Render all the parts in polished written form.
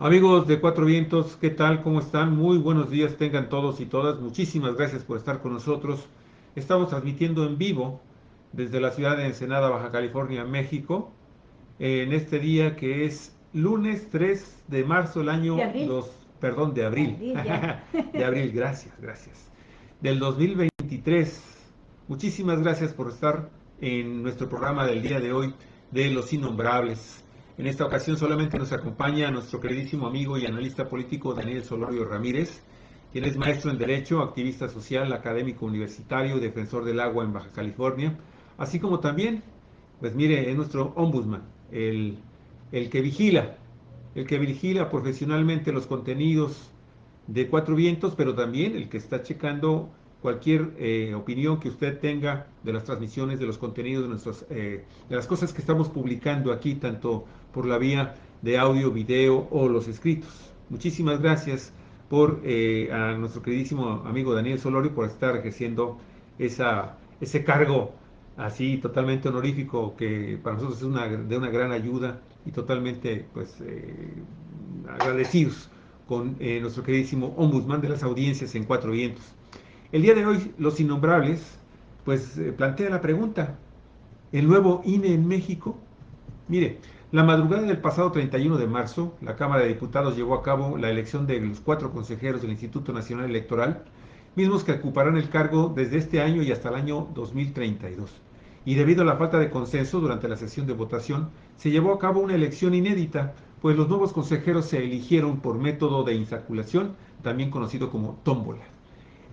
Amigos de Cuatro Vientos, ¿qué tal? ¿Cómo están? Muy buenos días tengan todos y todas. Muchísimas gracias por estar con nosotros. Estamos transmitiendo en vivo desde la ciudad de Ensenada, Baja California, México, en este día que es lunes 3 de marzo del De año abril, 2, perdón, de de abril. abril ya. De abril, gracias, gracias. Del 2023. Muchísimas gracias por estar en nuestro programa del día de hoy de Los Innombrables. En esta ocasión solamente nos acompaña nuestro queridísimo amigo y analista político Daniel Solorio Ramírez, quien es maestro en Derecho, activista social, académico universitario, defensor del agua en Baja California, así como también, pues mire, es nuestro ombudsman, el que vigila, el que vigila profesionalmente los contenidos de Cuatro Vientos, pero también el que está checando cualquier opinión que usted tenga de las transmisiones, de los contenidos, de las cosas que estamos publicando aquí, tanto por la vía de audio, video o los escritos. Muchísimas gracias a nuestro queridísimo amigo Daniel Solorio por estar ejerciendo ese cargo así totalmente honorífico que para nosotros es de una gran ayuda y totalmente pues agradecidos con nuestro queridísimo ombudsman de las audiencias en Cuatro Vientos. El día de hoy, Los Innombrables, pues plantea la pregunta, ¿el nuevo INE en México? Mire, la madrugada del pasado 31 de marzo, la Cámara de Diputados llevó a cabo la elección de los 4 consejeros del Instituto Nacional Electoral, mismos que ocuparán el cargo desde este año y hasta el año 2032. Y debido a la falta de consenso durante la sesión de votación, se llevó a cabo una elección inédita, pues los nuevos consejeros se eligieron por método de insaculación, también conocido como tómbola.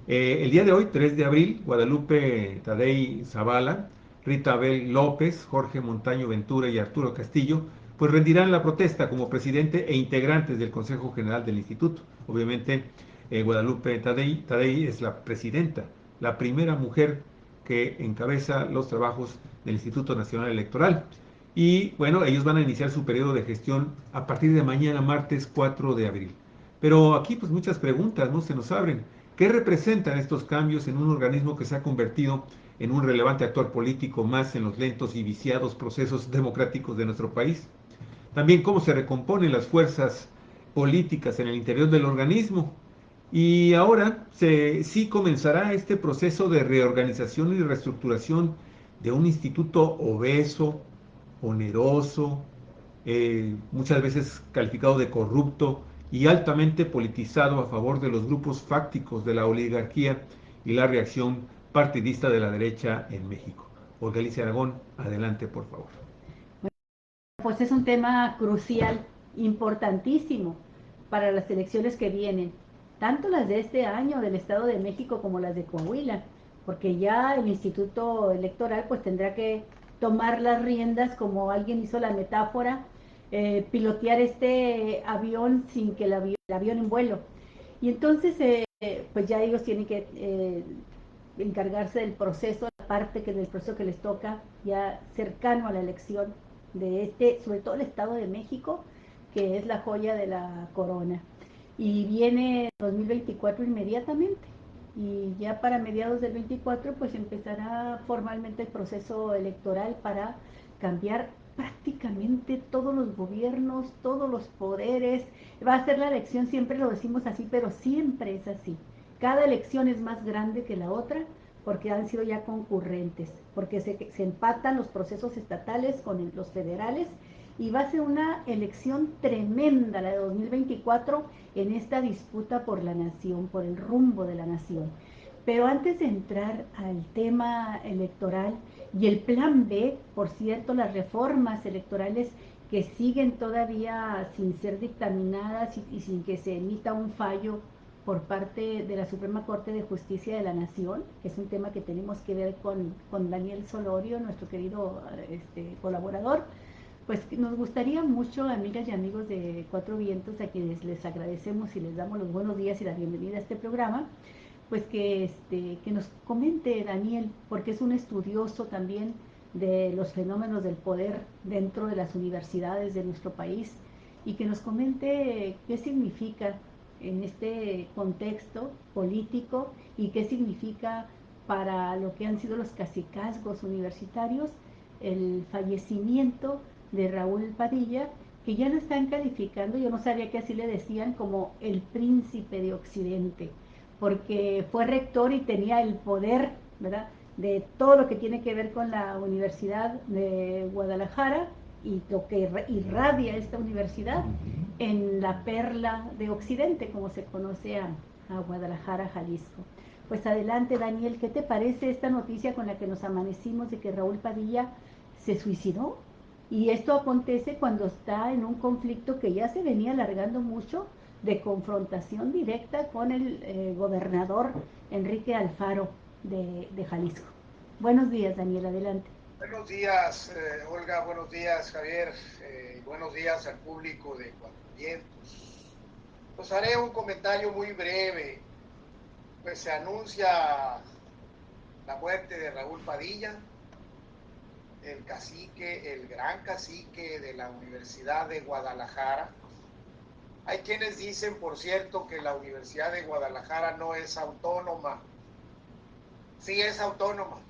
El día de hoy, 3 de abril, Guadalupe Tadei Zavala, Rita Abel López, Jorge Montaño Ventura y Arturo Castillo, pues rendirán la protesta como presidente e integrantes del Consejo General del Instituto. Obviamente, Guadalupe Tadei es la presidenta, la primera mujer que encabeza los trabajos del Instituto Nacional Electoral. Y bueno, ellos van a iniciar su periodo de gestión a partir de mañana, martes 4 de abril. Pero aquí pues muchas preguntas no se nos abren. ¿Qué representan estos cambios en un organismo que se ha convertido en un relevante actor político más en los lentos y viciados procesos democráticos de nuestro país? También cómo se recomponen las fuerzas políticas en el interior del organismo. Y ahora sí comenzará este proceso de reorganización y reestructuración de un instituto obeso, oneroso, muchas veces calificado de corrupto y altamente politizado a favor de los grupos fácticos de la oligarquía y la reacción partidista de la derecha en México. Olga Alicia Aragón, adelante por favor. Pues es un tema crucial, importantísimo para las elecciones que vienen, tanto las de este año del Estado de México como las de Coahuila, porque ya el Instituto Electoral pues tendrá que tomar las riendas, como alguien hizo la metáfora, pilotear este avión sin que el avión en vuelo. Y entonces pues ya ellos tienen que encargarse del proceso, la parte que del proceso que les toca ya cercano a la elección de sobre todo el Estado de México, que es la joya de la corona. Y viene 2024 inmediatamente. Y ya para mediados del 24 pues empezará formalmente el proceso electoral para cambiar prácticamente todos los gobiernos, todos los poderes. Va a ser la elección, siempre lo decimos así, pero siempre es así. Cada elección es más grande que la otra porque han sido ya concurrentes, porque se empatan los procesos estatales con los federales y va a ser una elección tremenda la de 2024 en esta disputa por la nación, por el rumbo de la nación. Pero antes de entrar al tema electoral y el plan B, por cierto, las reformas electorales que siguen todavía sin ser dictaminadas y sin que se emita un fallo por parte de la Suprema Corte de Justicia de la Nación, que es un tema que tenemos que ver con Daniel Solorio, nuestro querido colaborador. Pues nos gustaría mucho, amigas y amigos de Cuatro Vientos, a quienes les agradecemos y les damos los buenos días y la bienvenida a este programa, pues que nos comente Daniel, porque es un estudioso también de los fenómenos del poder dentro de las universidades de nuestro país, y que nos comente qué significa en este contexto político y qué significa para lo que han sido los cacicazgos universitarios el fallecimiento de Raúl Padilla, que ya lo están calificando, yo no sabía que así le decían, como el príncipe de Occidente, porque fue rector y tenía el poder, ¿verdad?, de todo lo que tiene que ver con la Universidad de Guadalajara y lo que irradia esta universidad en la perla de Occidente, como se conoce a Guadalajara, Jalisco. Pues adelante, Daniel, ¿qué te parece esta noticia con la que nos amanecimos de que Raúl Padilla se suicidó? Y esto acontece cuando está en un conflicto que ya se venía alargando mucho, de confrontación directa con el gobernador Enrique Alfaro de Jalisco. Buenos días, Daniel, adelante. Buenos días, Olga, buenos días, Javier, buenos días al público de Cuatro Vientos. Pues haré un comentario muy breve. Pues se anuncia la muerte de Raúl Padilla, el cacique, el gran cacique de la Universidad de Guadalajara. Hay quienes dicen, por cierto, que la Universidad de Guadalajara no es autónoma. Sí es autónoma,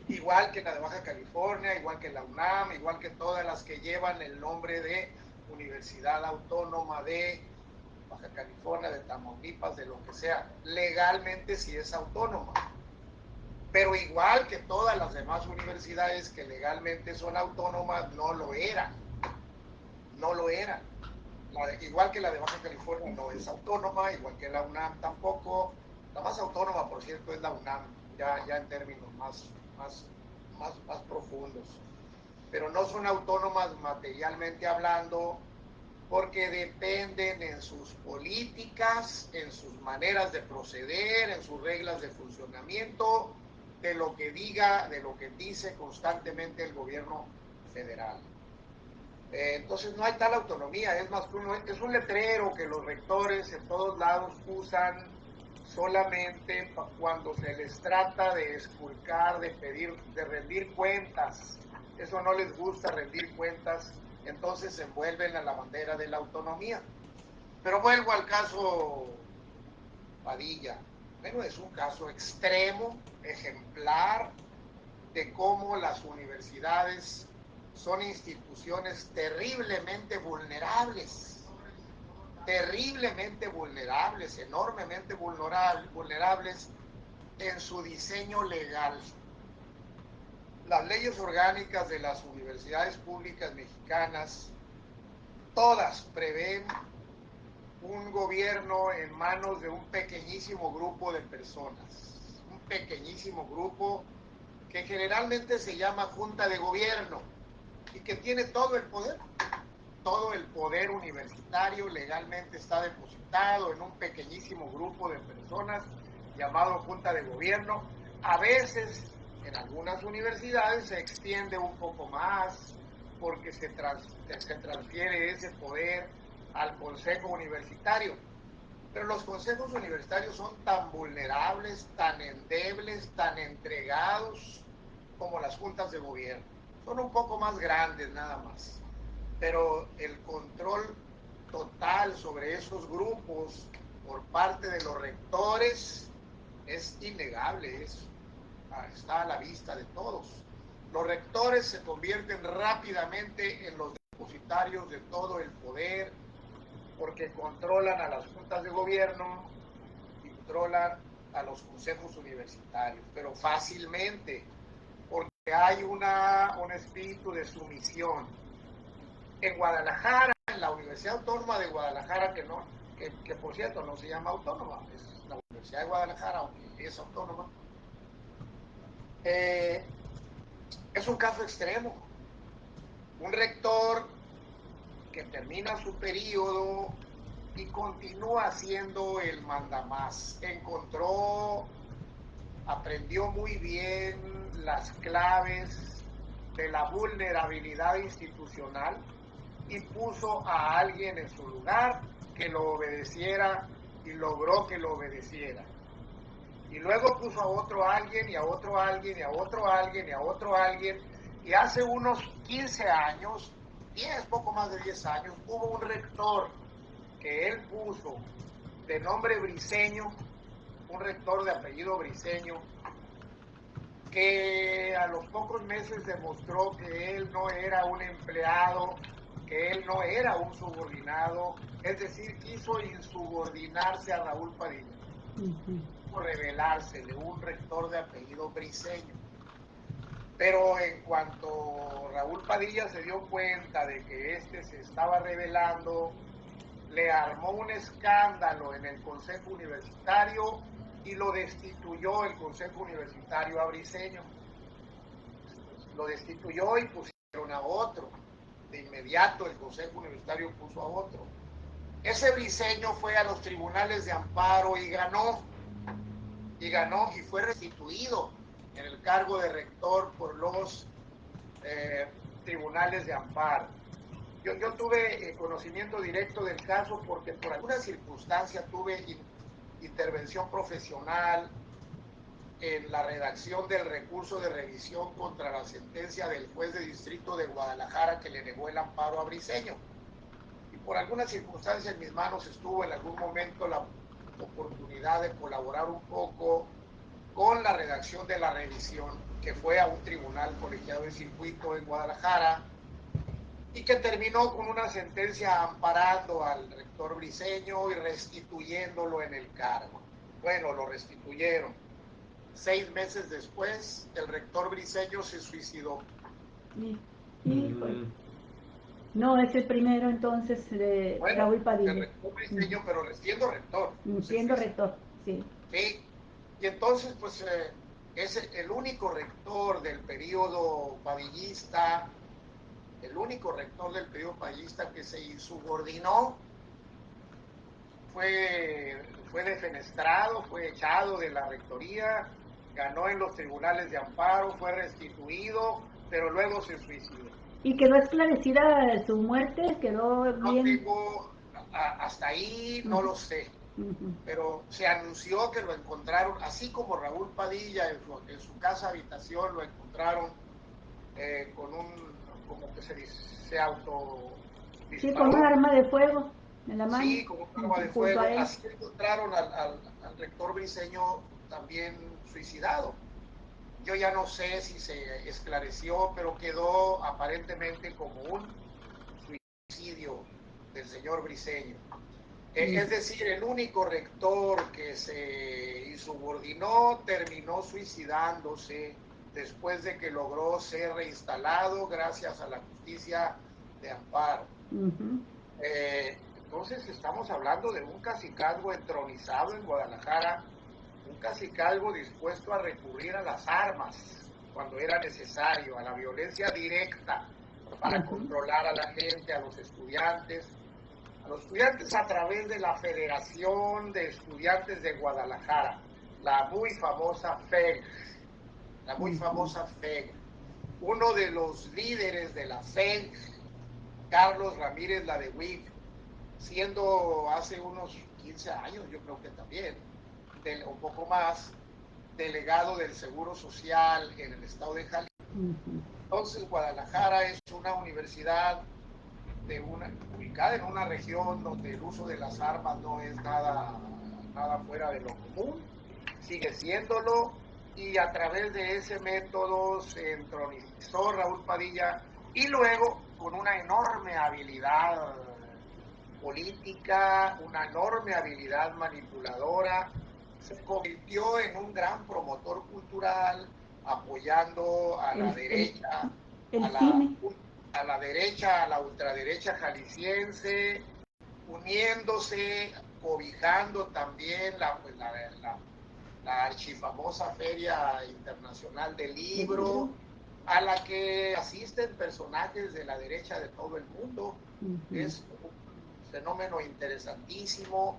igual que la de Baja California, igual que la UNAM, igual que todas las que llevan el nombre de Universidad Autónoma de Baja California, de Tamaulipas, de lo que sea. Legalmente sí es autónoma, pero igual que todas las demás universidades que legalmente son autónomas, no lo eran. No lo eran. Igual que la de Baja California no es autónoma, igual que la UNAM tampoco. La más autónoma, por cierto, es la UNAM, ya en términos más profundos. Pero no son autónomas materialmente hablando, porque dependen en sus políticas, en sus maneras de proceder, en sus reglas de funcionamiento, de lo que diga, de lo que dice constantemente el gobierno federal. Entonces no hay tal autonomía, es más, es un letrero que los rectores en todos lados usan solamente cuando se les trata de esculcar, de pedir, de rendir cuentas. Eso no les gusta, rendir cuentas, entonces se envuelven a la bandera de la autonomía. Pero vuelvo al caso Padilla. Bueno, es un caso extremo, ejemplar, de cómo las universidades son instituciones terriblemente vulnerables, enormemente vulnerables en su diseño legal. Las leyes orgánicas de las universidades públicas mexicanas, todas prevén un gobierno en manos de un pequeñísimo grupo de personas, un pequeñísimo grupo que generalmente se llama Junta de Gobierno y que tiene todo el poder. Todo el poder universitario legalmente está depositado en un pequeñísimo grupo de personas llamado Junta de Gobierno. A veces, en algunas universidades se extiende un poco más porque se transfiere ese poder al Consejo Universitario. Pero los consejos universitarios son tan vulnerables, tan endebles, tan entregados como las juntas de gobierno. Son un poco más grandes nada más. Pero el control total sobre esos grupos por parte de los rectores es innegable, está a la vista de todos. Los rectores se convierten rápidamente en los depositarios de todo el poder porque controlan a las juntas de gobierno y controlan a los consejos universitarios, pero fácilmente, porque hay un espíritu de sumisión. En Guadalajara, en la Universidad Autónoma de Guadalajara, que por cierto no se llama autónoma, es la Universidad de Guadalajara, aunque es autónoma, es un caso extremo. Un rector que termina su periodo y continúa siendo el mandamás. Aprendió muy bien las claves de la vulnerabilidad institucional y puso a alguien en su lugar que lo obedeciera y logró que lo obedeciera. Y luego puso a otro alguien y a otro alguien y a otro alguien y a otro alguien. Y hace unos 15 años, poco más de 10 años, hubo un rector que él puso de nombre Briceño, un rector de apellido Briceño, que a los pocos meses demostró que él no era un empleado que él no era un subordinado, es decir, quiso insubordinarse a Raúl Padilla, rebelarse de un rector de apellido Briceño. Pero en cuanto Raúl Padilla se dio cuenta de que este se estaba rebelando, le armó un escándalo en el Consejo Universitario y lo destituyó el Consejo Universitario a Briceño. Lo destituyó y pusieron a otro. De inmediato el Consejo Universitario puso a otro. Ese Briceño fue a los tribunales de amparo y ganó y fue restituido en el cargo de rector por los tribunales de amparo. Yo tuve conocimiento directo del caso porque por alguna circunstancia tuve intervención profesional en la redacción del recurso de revisión contra la sentencia del juez de distrito de Guadalajara que le negó el amparo a Briceño. Y por alguna circunstancia en mis manos estuvo en algún momento la oportunidad de colaborar un poco con la redacción de la revisión que fue a un tribunal colegiado de circuito en Guadalajara y que terminó con una sentencia amparando al rector Briceño y restituyéndolo en el cargo. Bueno, lo restituyeron. 6 meses después, el rector Briceño se suicidó. No es el primero entonces de Raúl Padilla. El rector Briceño, pero siendo rector. Siendo rector, sí. Sí, y entonces pues es el único rector del periodo padillista, que se insubordinó, fue defenestrado, fue echado de la rectoría, ganó en los tribunales de amparo, fue restituido, pero luego se suicidó. ¿Y quedó esclarecida su muerte? ¿Quedó bien? No tengo, hasta ahí no lo sé, pero se anunció que lo encontraron, así como Raúl Padilla en su casa habitación lo encontraron con como que se auto disparó. Sí, con un arma de fuego en la mano. Sí, con un arma de fuego. Así encontraron al rector Briceño también suicidado. Yo ya no sé si se esclareció, pero quedó aparentemente como un suicidio del señor Briceño. Es decir, el único rector que se insubordinó terminó suicidándose después de que logró ser reinstalado gracias a la justicia de amparo. Entonces estamos hablando de un cacicazgo entronizado en Guadalajara, un cacicazgo dispuesto a recurrir a las armas cuando era necesario, a la violencia directa para controlar a la gente, a los estudiantes a través de la Federación de Estudiantes de Guadalajara, la muy famosa FEG. Uno de los líderes de la FEG, Carlos Ramírez Ladewig, siendo hace unos 15 años, yo creo que también, un poco más, delegado del Seguro Social en el estado de Jalisco. Entonces, Guadalajara es una universidad ubicada en una región donde el uso de las armas no es nada fuera de lo común, sigue siéndolo, y a través de ese método se entronizó Raúl Padilla, y luego con una enorme habilidad política, una enorme habilidad manipuladora, se convirtió en un gran promotor cultural, apoyando a la derecha, a la derecha, a la ultraderecha jalisciense, uniéndose, cobijando también la archifamosa Feria Internacional del Libro, a la que asisten personajes de la derecha de todo el mundo. Es un fenómeno interesantísimo.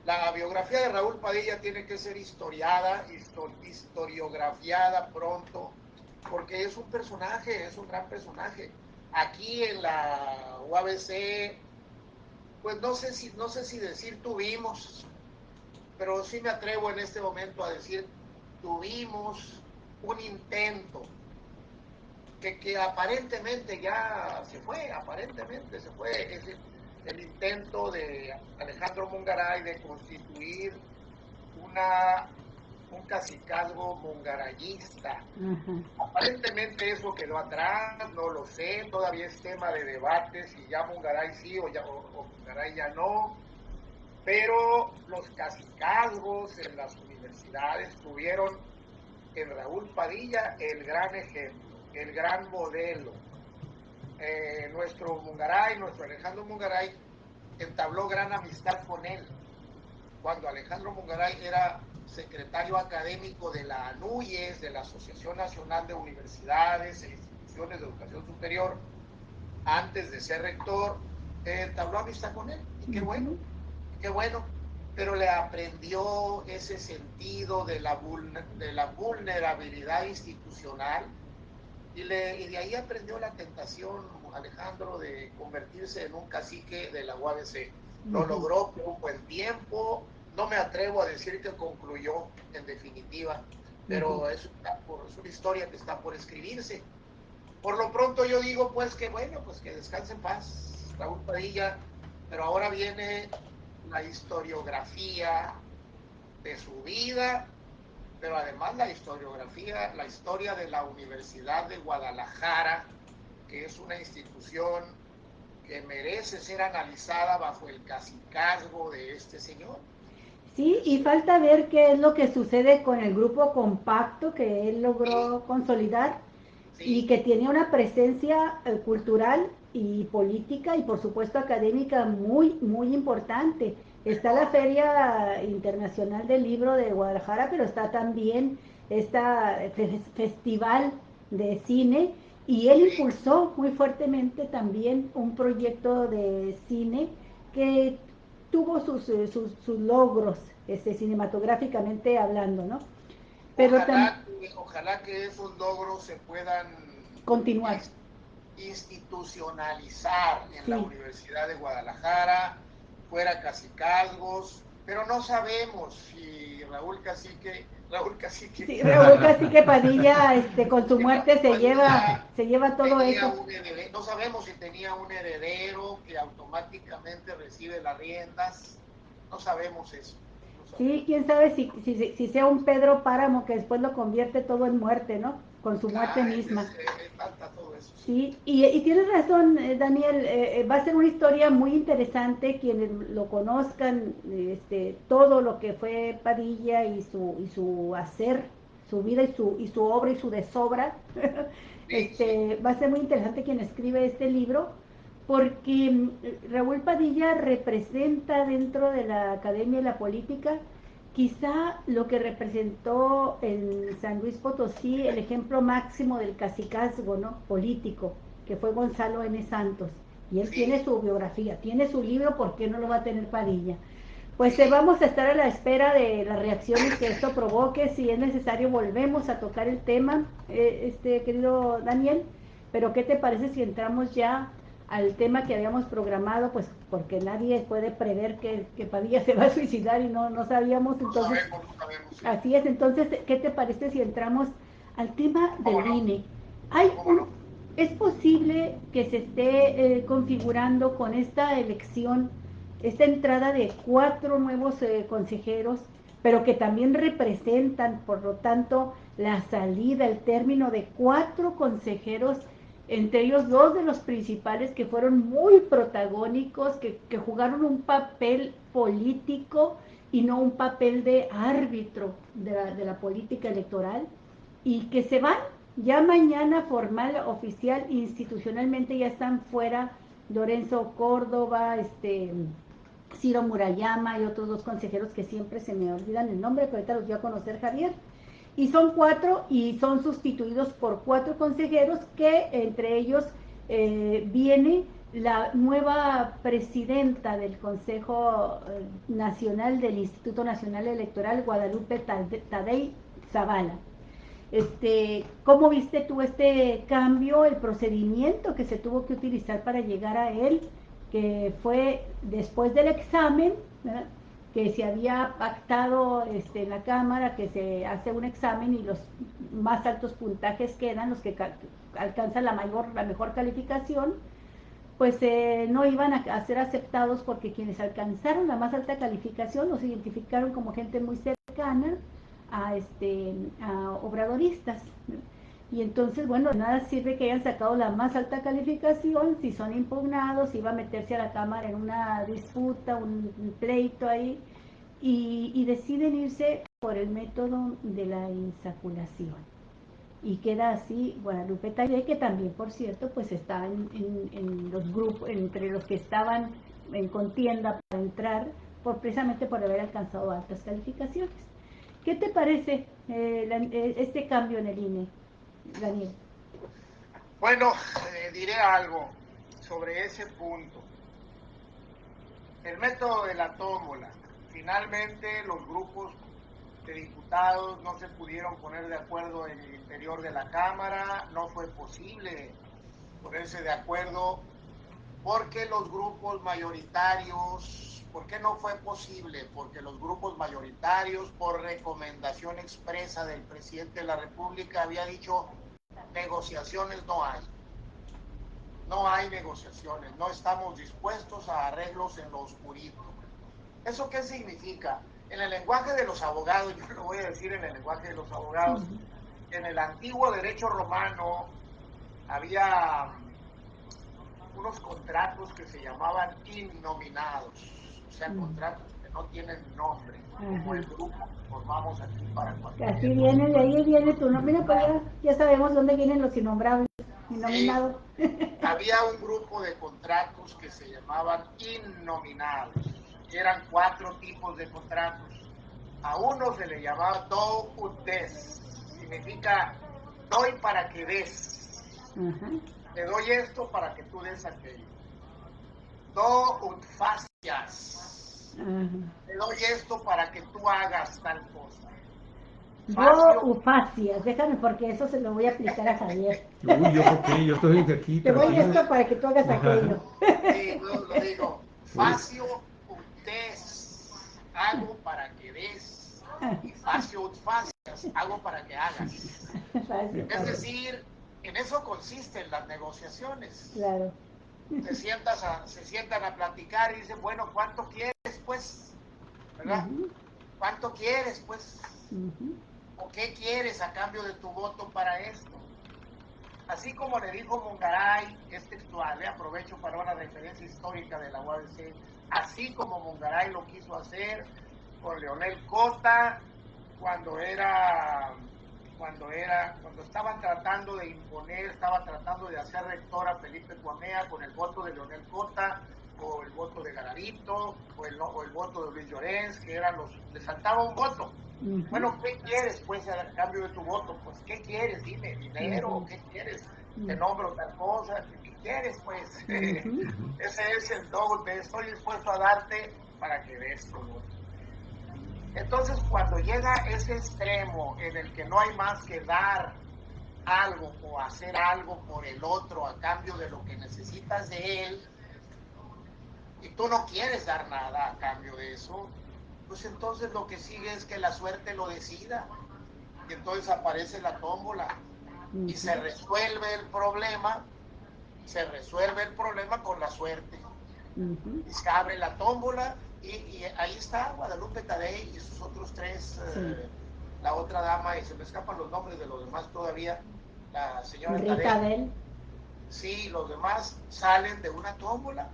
La biografía de Raúl Padilla tiene que ser historiografiada pronto, porque es un personaje, es un gran personaje. Aquí en la UABC, pues no sé si decir tuvimos, pero sí me atrevo en este momento a decir tuvimos un intento que aparentemente ya se fue, es el intento de Alejandro Mungaray de constituir un cacicazgo mongarayista. Ajá. Aparentemente eso quedó atrás, no lo sé, todavía es tema de debate si ya Mongaray sí o Mongaray ya no, pero los cacicazgos en las universidades tuvieron en Raúl Padilla el gran ejemplo, el gran modelo. Nuestro Alejandro Mongaray entabló gran amistad con él cuando Alejandro Mongaray era secretario académico de la ANUYES, de la Asociación Nacional de Universidades e Instituciones de Educación Superior, antes de ser rector, entabló amistad con él, y qué bueno, pero le aprendió ese sentido de la vulnerabilidad institucional, y de ahí aprendió la tentación, Alejandro, de convertirse en un cacique de la UABC. Lo logró por un buen tiempo, no me atrevo a decir que concluyó en definitiva, pero es una historia que está por escribirse. Por lo pronto yo digo pues que bueno, pues que descanse en paz Raúl Padilla, pero ahora viene la historiografía de su vida, pero además la historia de la Universidad de Guadalajara, que es una institución que merece ser analizada bajo el cacicazgo de este señor. Sí, y falta ver qué es lo que sucede con el grupo compacto que él logró consolidar y que tiene una presencia cultural y política y por supuesto académica muy, muy importante. Está la Feria Internacional del Libro de Guadalajara, pero está también este festival de cine, y él impulsó muy fuertemente también un proyecto de cine que tuvo sus logros cinematográficamente hablando, ¿no? Pero ojalá que esos logros se puedan continuar, institucionalizar en la Universidad de Guadalajara, fuera cacicazgos, pero no sabemos si Raúl Cacique Padilla, con su muerte se lleva todo eso. No sabemos si tenía un heredero que automáticamente recibe las riendas, no sabemos eso. Sí, quién sabe si sea un Pedro Páramo que después lo convierte todo en muerte, ¿no? Con su muerte misma. Falta todo eso. Sí, y tienes razón, Daniel, va a ser una historia muy interesante, quienes lo conozcan, todo lo que fue Padilla y su hacer, su vida y su obra y su desobra. Va a ser muy interesante quien escribe este libro, porque Raúl Padilla representa dentro de la academia y la política quizá lo que representó en San Luis Potosí el ejemplo máximo del cacicazgo, ¿no?, político, que fue Gonzalo N. Santos. Y él tiene su biografía, tiene su libro, ¿por qué no lo va a tener Padilla? Pues vamos a estar a la espera de las reacciones que esto provoque. Si es necesario, volvemos a tocar el tema, querido Daniel. Pero ¿qué te parece si entramos ya al tema que habíamos programado? Pues porque nadie puede prever que Padilla se va a suicidar y no sabíamos. Entonces, no sabemos. Sí. Así es. Entonces, ¿qué te parece si entramos al tema del INE? Es posible que se esté configurando con esta elección, esta entrada de 4 nuevos consejeros, pero que también representan, por lo tanto, la salida, el término de 4 consejeros, entre ellos 2 de los principales que fueron muy protagónicos, que jugaron un papel político y no un papel de árbitro de la política electoral, y que se van ya mañana formal, oficial, institucionalmente ya están fuera Lorenzo Córdoba, Ciro Murayama y otros 2 consejeros que siempre se me olvidan el nombre, pero ahorita los voy a conocer, Javier. Y son 4 y son sustituidos por 4 consejeros que entre ellos viene la nueva presidenta del Consejo Nacional del Instituto Nacional Electoral, Guadalupe Tadei Zavala. ¿Cómo viste tú este cambio, el procedimiento que se tuvo que utilizar para llegar a él, que fue después del examen, ¿verdad?, que se había pactado en la Cámara, que se hace un examen y los más altos puntajes quedan, los que alcanzan la mejor calificación, pues no iban a ser aceptados, porque quienes alcanzaron la más alta calificación los identificaron como gente muy cercana a obradoristas. Y entonces, bueno, nada sirve que hayan sacado la más alta calificación si son impugnados, si va a meterse a la Cámara en una disputa, un pleito ahí, y deciden irse por el método de la insaculación. Y queda así Guadalupe Tagle, que también, por cierto, pues está en los grupos, entre los que estaban en contienda para entrar, precisamente por haber alcanzado altas calificaciones. ¿Qué te parece este cambio en el INE, Daniel? Bueno, diré algo sobre ese punto. El método de la tómbola. Finalmente los grupos de diputados no se pudieron poner de acuerdo en el interior de la Cámara, no fue posible ponerse de acuerdo porque los grupos mayoritarios, ¿por qué no fue posible? Porque los grupos mayoritarios, por recomendación expresa del presidente de la República, había dicho, negociaciones no hay. No hay negociaciones, no estamos dispuestos a arreglos en lo oscurito. ¿Eso qué significa? En el lenguaje de los abogados, yo lo voy a decir en el lenguaje de los abogados, en el antiguo derecho romano había unos contratos que se llamaban innominados, o sea, contratos que no tienen nombre, como el grupo que formamos aquí para cualquier. Así viene, de ahí viene tu nombre. Mira, pues ya sabemos dónde vienen los innombrables, innominados. Sí, había un grupo de contratos que se llamaban innominados, que eran 4 tipos de contratos. A uno se le llamaba do ut des, significa doy para que des. Te doy esto para que tú des aquello. Do ut facias. Te doy esto para que tú hagas tal cosa. Do ut facias. Déjame porque eso se lo voy a aplicar a Javier. Uy, ¿yo por qué? Yo estoy aquí. Te doy esto para que tú hagas aquello. Sí, lo digo. Facio ut des. Hago para que des. Y facio ut facias. Hago para que hagas. Es decir, en eso consisten las negociaciones. Claro. Se sientan a platicar y dicen, bueno, ¿cuánto quieres, pues? ¿Verdad? ¿Cuánto quieres, pues? ¿O qué quieres a cambio de tu voto para esto? Así como le dijo Mongaray, es textual, aprovecho para una referencia histórica de la UABC, así como Mongaray lo quiso hacer con Leonel Cota cuando estaban tratando de imponer, estaba tratando de hacer rector a Felipe Cuamea con el voto de Leonel Cota, o el voto de Garavito, o el voto de Luis Llorens, que eran le faltaba un voto. Bueno, ¿qué quieres, pues, a cambio de tu voto? Pues, ¿qué quieres? Dime, dinero, ¿qué quieres? Te nombro tal cosa, ¿qué quieres, pues? Ese es el dogo, estoy dispuesto a darte para que des tu voto. Entonces, cuando llega ese extremo en el que no hay más que dar algo o hacer algo por el otro a cambio de lo que necesitas de él, y tú no quieres dar nada a cambio de eso, pues entonces lo que sigue es que la suerte lo decida. Y entonces aparece la tómbola y se resuelve el problema con la suerte. Y se abre la tómbola y ahí está Guadalupe Taddei y sus otros 3, la otra dama, y se me escapan los nombres de los demás todavía, la señora Taddei. Sí, los demás salen de una tómbola,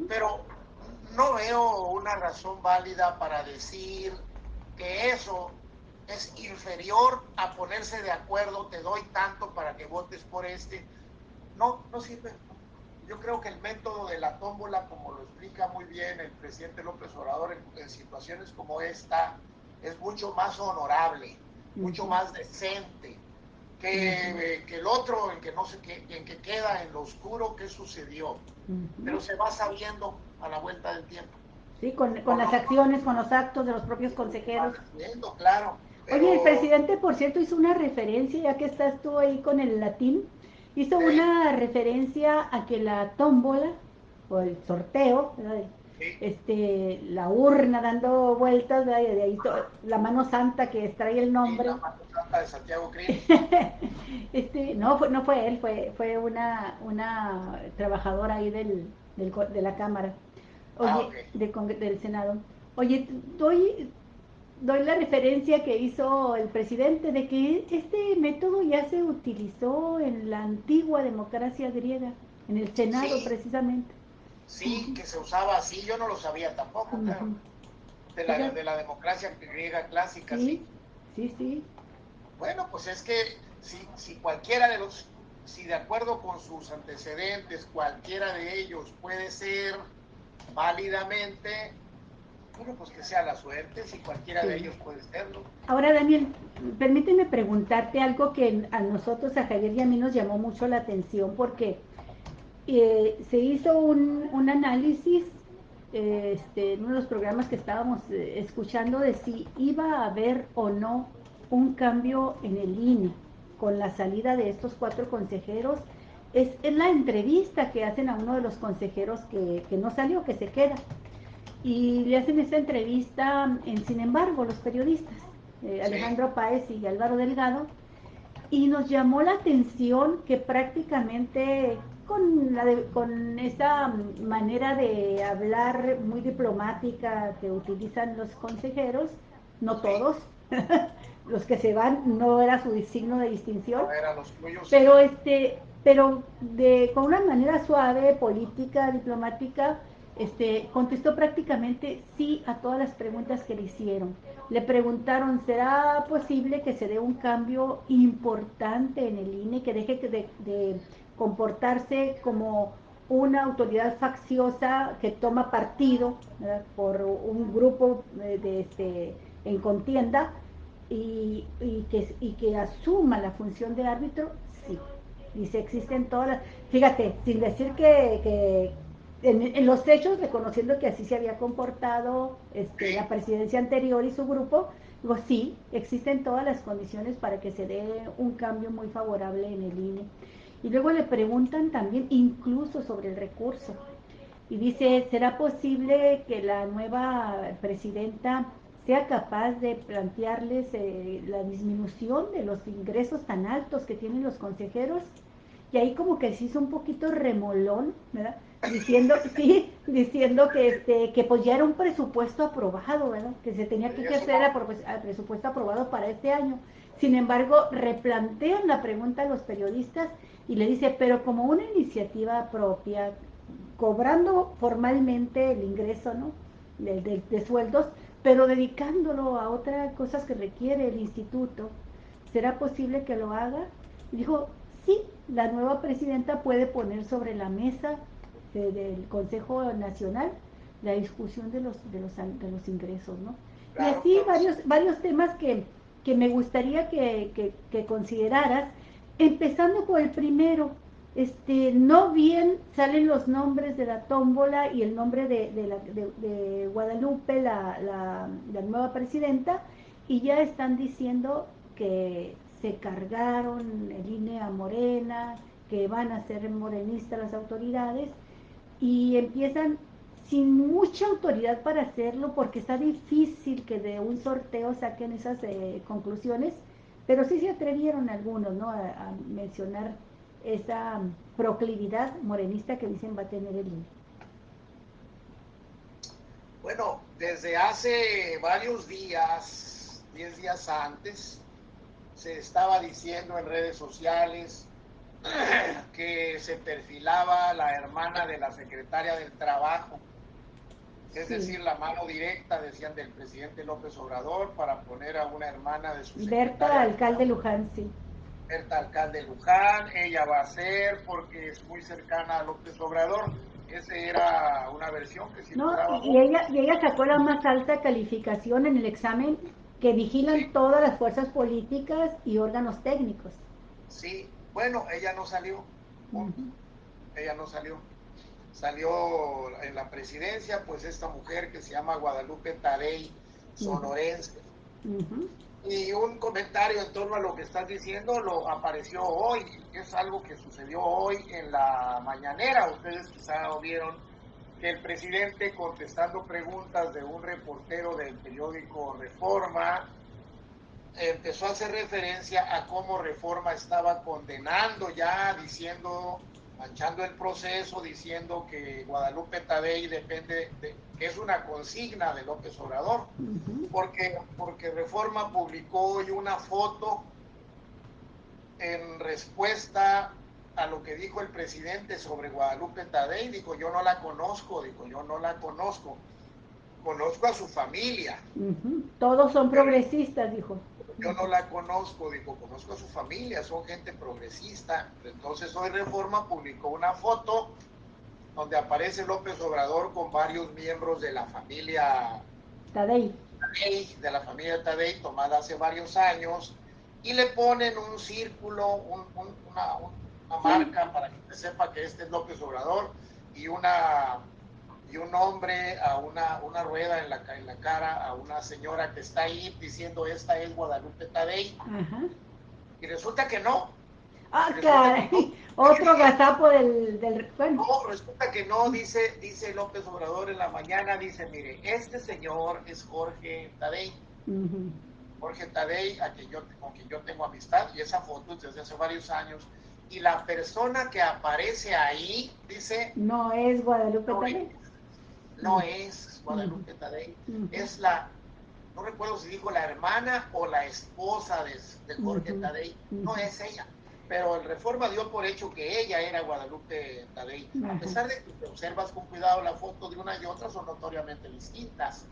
pero no veo una razón válida para decir que eso es inferior a ponerse de acuerdo, te doy tanto para que votes por este. No sirve. Yo creo que el método de la tómbola, como lo explica muy bien el presidente López Obrador en situaciones como esta, es mucho más honorable, mucho más decente que el otro en que queda en lo oscuro qué sucedió. Pero se va sabiendo a la vuelta del tiempo. Sí, con las acciones, con los actos de los propios consejeros. Claro. Pero... Oye, el presidente, por cierto, hizo una referencia, ya que estás tú ahí con el latín, hizo una referencia a que la tómbola, o el sorteo, ¿verdad? La urna dando vueltas, ¿verdad? Y de ahí la mano santa que extrae el nombre. Sí, la mano santa de Santiago Krill. No fue él, fue una trabajadora ahí de la Cámara. Oye, del Senado. Oye, doy la referencia que hizo el presidente de que este método ya se utilizó en la antigua democracia griega, en el Senado Sí, precisamente. sí, que se usaba así, yo no lo sabía tampoco, claro. De la democracia griega clásica, Sí, sí. sí, sí. Bueno, pues es que si cualquiera de los, si de acuerdo con sus antecedentes, cualquiera de ellos puede ser válidamente, bueno, pues que sea la suerte, si cualquiera de Sí. ellos puede serlo. Ahora, Daniel, permíteme preguntarte algo que a nosotros, a Javier y a mí nos llamó mucho la atención porque se hizo un análisis en uno de los programas que estábamos escuchando de si iba a haber o no un cambio en el INE con la salida de estos 4 consejeros. Es la entrevista que hacen a uno de los consejeros que no salió, que se queda. Y le hacen esta entrevista Sin embargo, los periodistas, Sí, Alejandro Páez y Álvaro Delgado, y nos llamó la atención que prácticamente con esa manera de hablar muy diplomática que utilizan los consejeros, no sí, todos, los que se van no era su signo de distinción, no eran los tuyos, sí. pero con una manera suave, política, diplomática, contestó prácticamente sí a todas las preguntas que le hicieron. Le preguntaron, ¿será posible que se dé un cambio importante en el INE, que deje de comportarse como una autoridad facciosa que toma partido, ¿verdad?, por un grupo en contienda y que asuma la función de árbitro? Sí. Dice, existen todas las... Fíjate, sin decir que en los hechos, reconociendo que así se había comportado Sí, la presidencia anterior y su grupo, digo, sí, existen todas las condiciones para que se dé un cambio muy favorable en el INE. Y luego le preguntan también incluso sobre el recurso. Y dice, ¿será posible que la nueva presidenta sea capaz de plantearles la disminución de los ingresos tan altos que tienen los consejeros? Y ahí como que se hizo un poquito remolón, ¿verdad? Diciendo, sí, diciendo que pues ya era un presupuesto aprobado, ¿verdad? Que se tenía que eso hacer no, a presupuesto aprobado para este año. Sin embargo, replantean la pregunta a los periodistas y le dice, pero como una iniciativa propia, cobrando formalmente el ingreso, ¿no?, de sueldos, pero dedicándolo a otras cosas que requiere el instituto, ¿será posible que lo haga? Y dijo, sí, la nueva presidenta puede poner sobre la mesa del Consejo Nacional la discusión de los ingresos, ¿no? Y claro, así claro que sí. varios temas que me gustaría que consideraras, empezando por el primero. No bien salen los nombres de la tómbola y el nombre de Guadalupe, la nueva presidenta, y ya están diciendo que se cargaron el INE a Morena, que van a ser morenistas las autoridades, y empiezan sin mucha autoridad para hacerlo, porque está difícil que de un sorteo saquen esas conclusiones, pero sí se atrevieron algunos, ¿no?, a mencionar esa proclividad morenista que dicen va a tener el INE. Bueno, desde hace varios días, 10 días antes, se estaba diciendo en redes sociales que se perfilaba la hermana de la secretaria del Trabajo, es Sí, decir, la mano directa, decían, del presidente López Obrador para poner a una hermana de su Berta, secretaria del alcalde Trabajo, Luján, sí. Berta Alcalde Luján. Ella va a ser porque es muy cercana a López Obrador. Esa era una versión que No, circulaba y ella sacó la más alta calificación en el examen que sí, vigilan todas las fuerzas políticas y órganos técnicos. sí, bueno, ella no salió, punto. Uh-huh. Ella no salió. Salió en la presidencia, pues esta mujer que se llama Guadalupe Tadei, Uh-huh. sonorense. Uh-huh. Y un comentario en torno a lo que estás diciendo lo apareció hoy, es algo que sucedió hoy en la mañanera. Ustedes quizá vieron que el presidente, contestando preguntas de un reportero del periódico Reforma, empezó a hacer referencia a cómo Reforma estaba condenando ya, diciendo manchando el proceso, diciendo que Guadalupe Tadei que es una consigna de López Obrador, porque Reforma publicó hoy una foto en respuesta a lo que dijo el presidente sobre Guadalupe Tadei. Dijo, yo no la conozco, conozco a su familia. Todos son progresistas, dijo. Yo no la conozco, dijo, conozco a su familia, son gente progresista. Entonces hoy Reforma publicó una foto donde aparece López Obrador con varios miembros de la familia Tadei, de la familia Tadei, tomada hace varios años, y le ponen un círculo, una marca para que se sepa que este es López Obrador, y un hombre a una rueda en la cara a una señora que está ahí diciendo, esta es Guadalupe Tadei. Y resulta que no. Caray, no. Otro gazapo bueno. No, resulta que no, dice López Obrador en la mañana, dice, mire, este señor es Jorge Tadei. Jorge Tadei, con quien yo tengo amistad, y esa foto es desde hace varios años, y la persona que aparece ahí, dice... No es Guadalupe Tadei. No es Guadalupe Tadei, es no recuerdo si dijo la hermana o la esposa de Jorge Tadei, no es ella, pero el Reforma dio por hecho que ella era Guadalupe Tadei, a pesar de que si observas con cuidado la foto de una y otra son notoriamente distintas.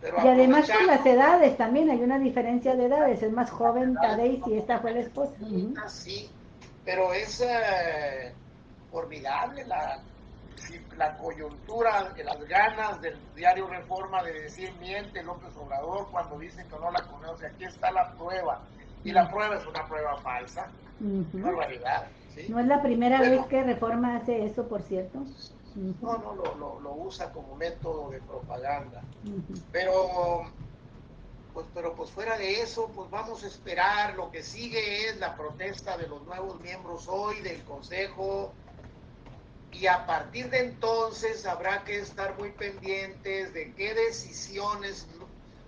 Pero y además con las edades también hay una diferencia de edades, es más joven Tadei si esta fue la esposa. Sí, pero es formidable la coyuntura, las ganas del diario Reforma de decir miente López Obrador cuando dicen que no la conoce. Aquí está la prueba, y la prueba es una prueba falsa. Barbaridad, ¿sí? No es la primera vez que Reforma hace eso, por cierto. No, lo usa como método de propaganda. Pero fuera de eso, pues vamos a esperar. Lo que sigue es la protesta de los nuevos miembros hoy del Consejo, y a partir de entonces habrá que estar muy pendientes de qué decisiones,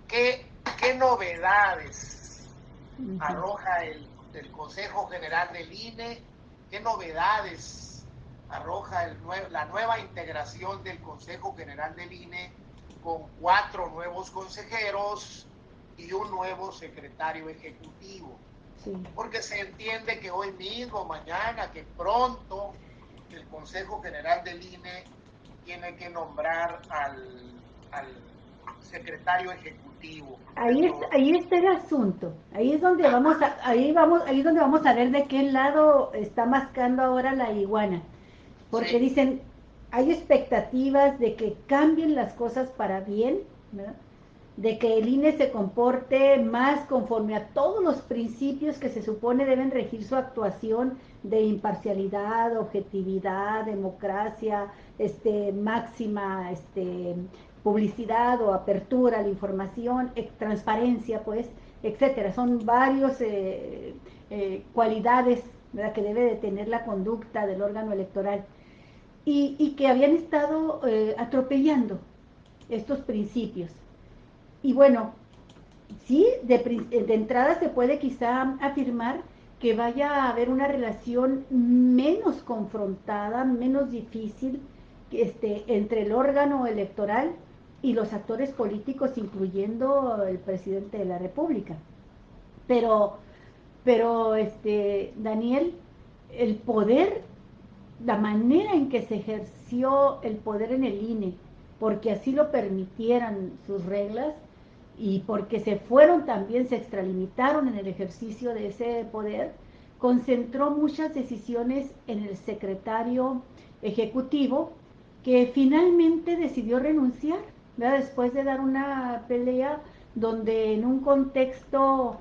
qué novedades arroja el Consejo General del INE, qué novedades arroja la nueva integración del Consejo General del INE con 4 nuevos consejeros y un nuevo secretario ejecutivo. Porque se entiende que hoy mismo, mañana, que pronto el Consejo General del INE tiene que nombrar al secretario ejecutivo. Ahí está el asunto. Ahí es donde vamos a ver de qué lado está mascando ahora la iguana. Porque dicen, hay expectativas de que cambien las cosas para bien, ¿verdad? De que el INE se comporte más conforme a todos los principios que se supone deben regir su actuación de imparcialidad, objetividad, democracia, máxima publicidad o apertura a la información, transparencia, pues, etcétera. Son varios cualidades, ¿verdad?, que debe de tener la conducta del órgano electoral y que habían estado atropellando estos principios. Y bueno, sí, de entrada se puede quizá afirmar que vaya a haber una relación menos confrontada, menos difícil entre el órgano electoral y los actores políticos, incluyendo el presidente de la República. Pero Daniel, el poder, la manera en que se ejerció el poder en el INE, porque así lo permitieran sus reglas, y porque se extralimitaron en el ejercicio de ese poder, concentró muchas decisiones en el secretario ejecutivo, que finalmente decidió renunciar, ¿verdad?, después de dar una pelea donde en un contexto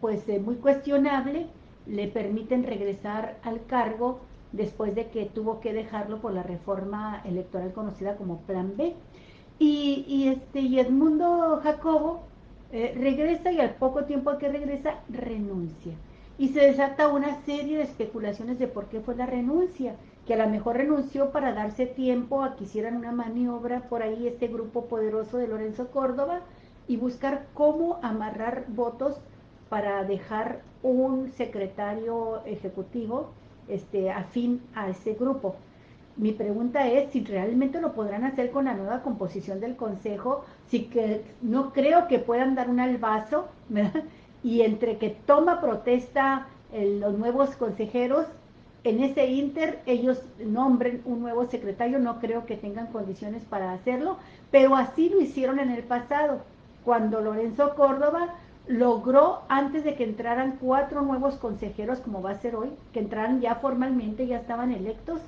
pues muy cuestionable le permiten regresar al cargo después de que tuvo que dejarlo por la reforma electoral conocida como Plan B. Y Edmundo Jacobo regresa, y al poco tiempo que regresa renuncia. Y se desata una serie de especulaciones de por qué fue la renuncia, que a lo mejor renunció para darse tiempo a que hicieran una maniobra por ahí este grupo poderoso de Lorenzo Córdoba y buscar cómo amarrar votos para dejar un secretario ejecutivo afín a ese grupo. Mi pregunta es si realmente lo podrán hacer con la nueva composición del Consejo, si que no creo que puedan dar un albazo, ¿verdad? Y entre que toma protesta los nuevos consejeros, en ese inter ellos nombren un nuevo secretario, no creo que tengan condiciones para hacerlo, pero así lo hicieron en el pasado, cuando Lorenzo Córdoba logró, antes de que entraran 4 nuevos consejeros, como va a ser hoy, que entraran ya formalmente, ya estaban electos,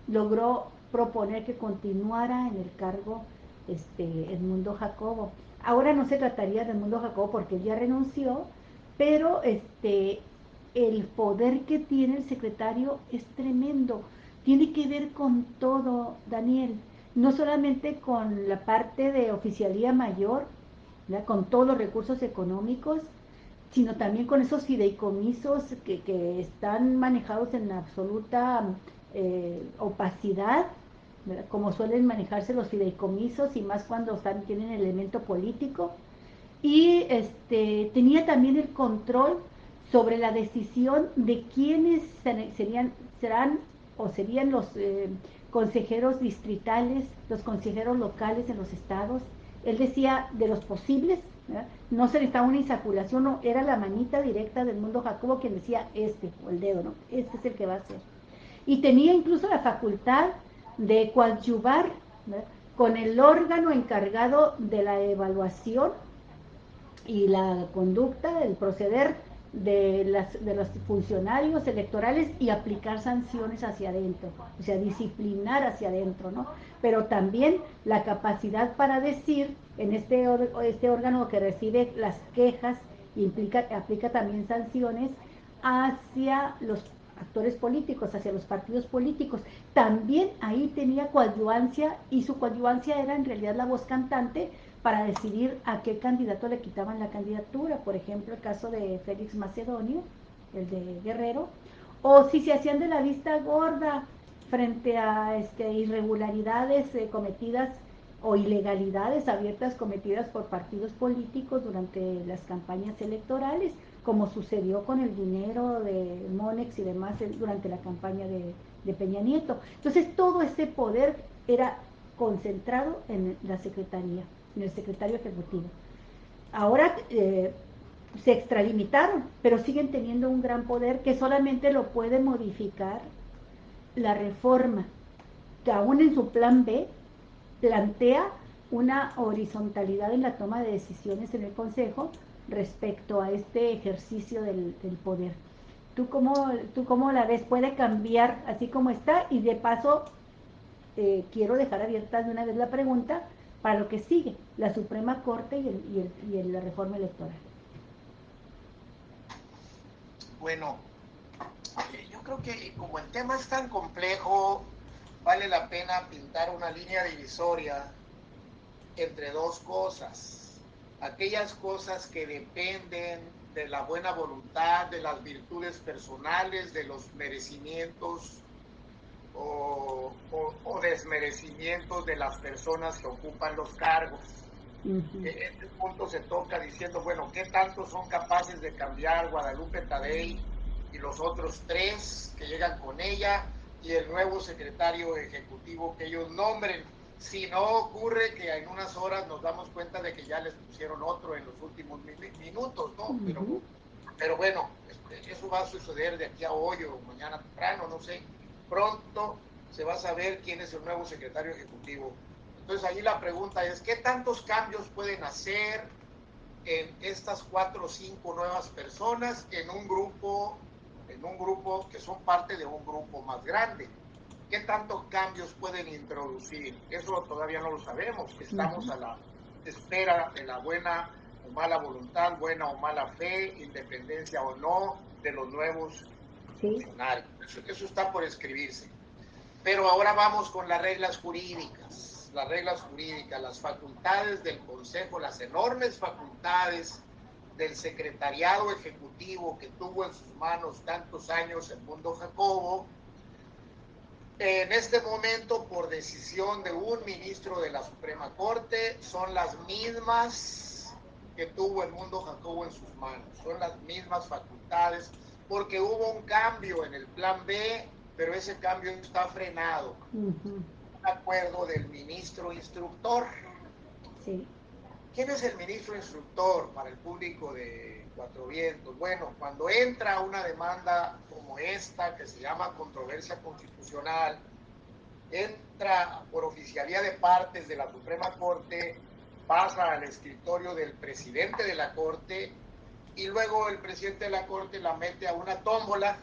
logró proponer que continuara en el cargo Edmundo Jacobo. Ahora no se trataría de Edmundo Jacobo porque él ya renunció, pero el poder que tiene el secretario es tremendo. Tiene que ver con todo, Daniel, no solamente con la parte de oficialía mayor, ¿verdad? Con todos los recursos económicos, sino también con esos fideicomisos que están manejados en absoluta opacidad, ¿verdad? Como suelen manejarse los fideicomisos y más cuando tienen elemento político. Y tenía también el control sobre la decisión de quiénes serán o serían los consejeros distritales, los consejeros locales en los estados. Él decía de los posibles, ¿verdad? No se necesitaba una insaculación, no, era la manita directa del Edmundo Jacobo quien decía o el dedo, ¿no? Este es el que va a ser. Y tenía incluso la facultad de coadyuvar, ¿verdad? Con el órgano encargado de la evaluación y la conducta, el proceder de los funcionarios electorales y aplicar sanciones hacia adentro, o sea, disciplinar hacia adentro, ¿no? Pero también la capacidad para decir en este órgano que recibe las quejas aplica también sanciones hacia los actores políticos, hacia los partidos políticos. También ahí tenía coadyuvancia y su coadyuvancia era en realidad la voz cantante para decidir a qué candidato le quitaban la candidatura, por ejemplo el caso de Félix Macedonio, el de Guerrero, o si se hacían de la vista gorda frente a irregularidades cometidas o ilegalidades abiertas cometidas por partidos políticos durante las campañas electorales, como sucedió con el dinero de Monex y demás durante la campaña de Peña Nieto. Entonces todo ese poder era concentrado en la Secretaría, en el secretario ejecutivo. Ahora se extralimitaron, pero siguen teniendo un gran poder que solamente lo puede modificar la reforma, que aún en su plan B plantea una horizontalidad en la toma de decisiones en el Consejo respecto a este ejercicio del poder. ¿Tú cómo la ves? ¿Puede cambiar así como está? Y de paso, quiero dejar abierta de una vez la pregunta para lo que sigue, la Suprema Corte y la reforma electoral. Bueno, yo creo que como el tema es tan complejo, vale la pena pintar una línea divisoria entre dos cosas. Aquellas cosas que dependen de la buena voluntad, de las virtudes personales, de los merecimientos o desmerecimientos de las personas que ocupan los cargos. En este punto se toca diciendo, bueno, ¿qué tanto son capaces de cambiar Guadalupe Tadei y los otros 3 que llegan con ella y el nuevo secretario ejecutivo que ellos nombren? Si no ocurre que en unas horas nos damos cuenta de que ya les pusieron otro en los últimos minutos, ¿no? Pero bueno, eso va a suceder de aquí a hoy o mañana temprano, no sé. Pronto se va a saber quién es el nuevo secretario ejecutivo. Entonces ahí la pregunta es, ¿qué tantos cambios pueden hacer en estas 4 o 5 nuevas personas en un grupo que son parte de un grupo más grande? ¿Qué tantos cambios pueden introducir? Eso todavía no lo sabemos. Estamos a la espera de la buena o mala voluntad, buena o mala fe, independencia o no de los nuevos funcionarios. Eso está por escribirse. Pero ahora vamos con las reglas jurídicas. Las reglas jurídicas, las facultades del Consejo, las enormes facultades del secretariado ejecutivo que tuvo en sus manos tantos años Edmundo Jacobo, en este momento, por decisión de un ministro de la Suprema Corte, son las mismas que tuvo Edmundo Jacobo en sus manos. Son las mismas facultades, porque hubo un cambio en el plan B, pero ese cambio está frenado. Un acuerdo del ministro instructor. Sí. ¿Quién es el ministro instructor para el público de Cuatro Vientos? Bueno, cuando entra una demanda como esta, que se llama controversia constitucional, entra por oficialía de partes de la Suprema Corte, pasa al escritorio del presidente de la Corte, y luego el presidente de la Corte la mete a una tómbola,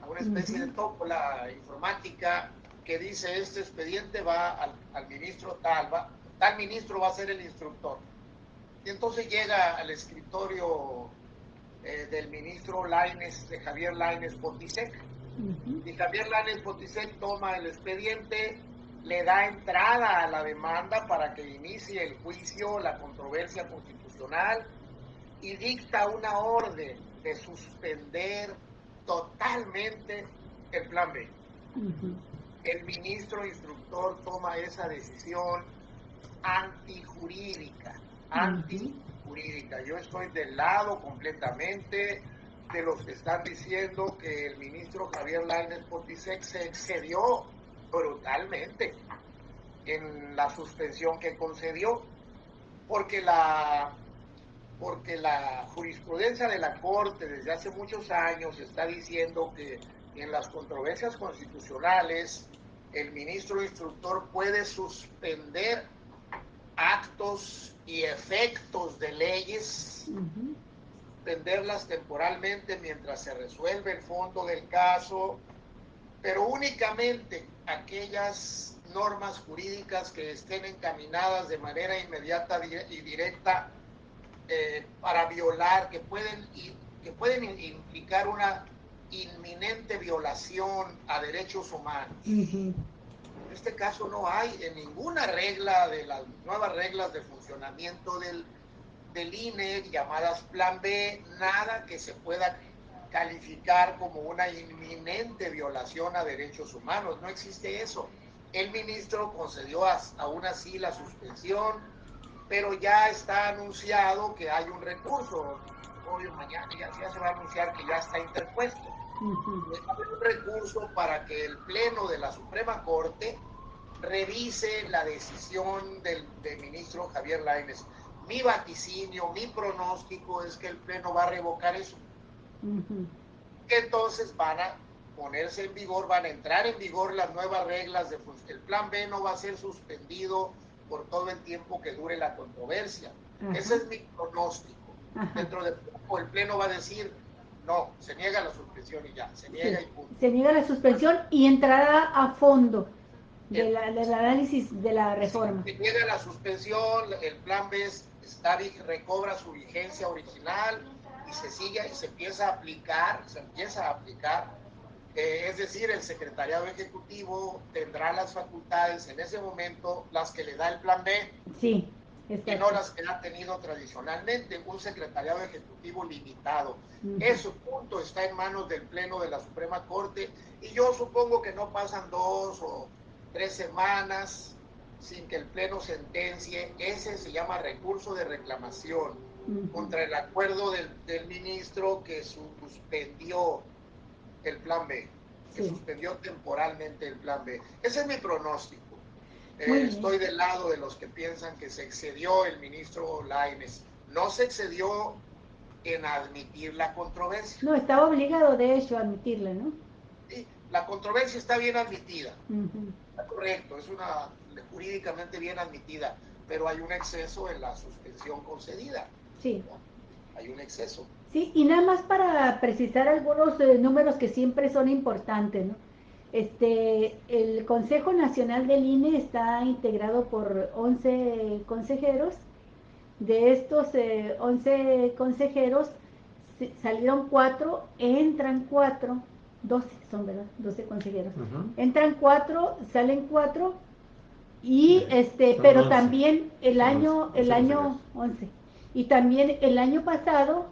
a una especie de tómbola informática, que dice: este expediente va al ministro tal ministro va a ser el instructor. Y entonces llega al escritorio del ministro Lainez, de Javier Lainez Potisek, y Javier Lainez Potisek toma el expediente, le da entrada a la demanda para que inicie el juicio, la controversia constitucional, y dicta una orden de suspender totalmente el plan B. El ministro instructor toma esa decisión antijurídica. Yo estoy del lado completamente de los que están diciendo que el ministro Javier Lainez Potisek se excedió brutalmente en la suspensión que concedió, porque la jurisprudencia de la Corte desde hace muchos años está diciendo que en las controversias constitucionales el ministro instructor puede suspender actos y efectos de leyes, suspenderlas temporalmente mientras se resuelve el fondo del caso, pero únicamente aquellas normas jurídicas que estén encaminadas de manera inmediata y directa para violar, que pueden implicar una inminente violación a derechos humanos. En este caso no hay en ninguna regla de las nuevas reglas de funcionamiento del INE, llamadas Plan B, nada que se pueda calificar como una inminente violación a derechos humanos. No existe eso. El ministro concedió aún así la suspensión, pero ya está anunciado que hay un recurso. Hoy o mañana ya se va a anunciar que ya está interpuesto. Hay un recurso para que el Pleno de la Suprema Corte revise la decisión del ministro Javier Lainez. Mi vaticinio, mi pronóstico es que el Pleno va a revocar eso. Entonces van a ponerse en vigor, van a entrar en vigor las nuevas reglas. El plan B no va a ser suspendido por todo el tiempo que dure la controversia. Ese es mi pronóstico. Dentro de poco el Pleno va a decir: no, se niega la suspensión y ya, se niega y punto. Se niega la suspensión y entrará a fondo del análisis de la reforma. Se niega la suspensión, el plan B recobra su vigencia original y se empieza a aplicar, es decir, el secretariado ejecutivo tendrá las facultades en ese momento, las que le da el plan B. Sí. Y no las que ha tenido tradicionalmente, un secretariado ejecutivo limitado. Eso punto está en manos del Pleno de la Suprema Corte, y yo supongo que no pasan 2 o 3 semanas sin que el Pleno sentencie. Ese se llama recurso de reclamación contra el acuerdo del ministro que suspendió el plan B, que suspendió temporalmente el plan B. Ese es mi pronóstico. Estoy del lado de los que piensan que se excedió el ministro Lainez. No se excedió en admitir la controversia. No, estaba obligado de hecho a admitirla, ¿no? Sí, la controversia está bien admitida. Está correcto, es jurídicamente bien admitida, pero hay un exceso en la suspensión concedida. Sí. Hay un exceso. Sí, y nada más para precisar algunos números que siempre son importantes, ¿no? El Consejo Nacional del INE está integrado por 11 consejeros. De estos 11 consejeros salieron 4, entran 4, 12 son, ¿verdad? 12 consejeros. Entran 4, salen 4 y pero 11. También el año 11. Y también el año pasado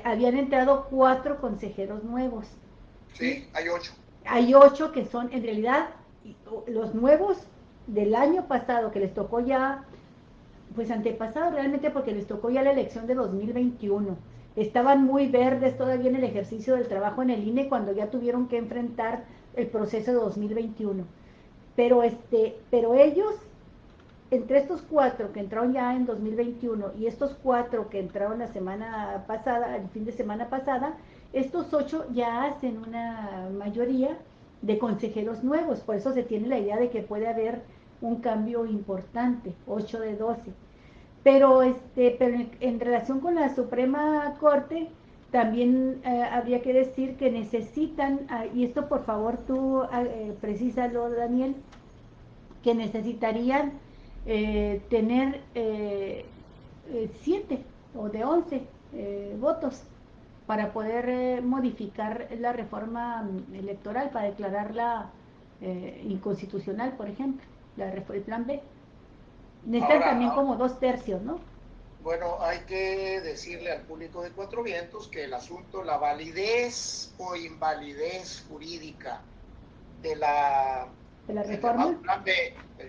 habían entrado 4 consejeros nuevos. Sí, hay 8. Hay 8 que son en realidad los nuevos del año pasado, que les tocó ya, pues antepasado realmente, porque les tocó ya la elección de 2021. estaban muy verdes todavía en el ejercicio del trabajo en el INE cuando ya tuvieron que enfrentar el proceso de 2021. Pero ellos, entre estos 4 que entraron ya en 2021 y estos 4 que entraron la semana pasada, el fin de semana pasada, estos 8 ya hacen una mayoría de consejeros nuevos, por eso se tiene la idea de que puede haber un cambio importante, 8 de 12. Pero en relación con la Suprema Corte, también habría que decir que necesitan, y esto por favor tú precísalo, Daniel, que necesitarían tener 7 o de 11 votos para poder modificar la reforma electoral, para declararla inconstitucional, por ejemplo, el plan B. Necesitan también Ahora, como 2/3, ¿no? bueno, hay que decirle al público de Cuatro Vientos que el asunto, la validez o invalidez jurídica de De la del reforma.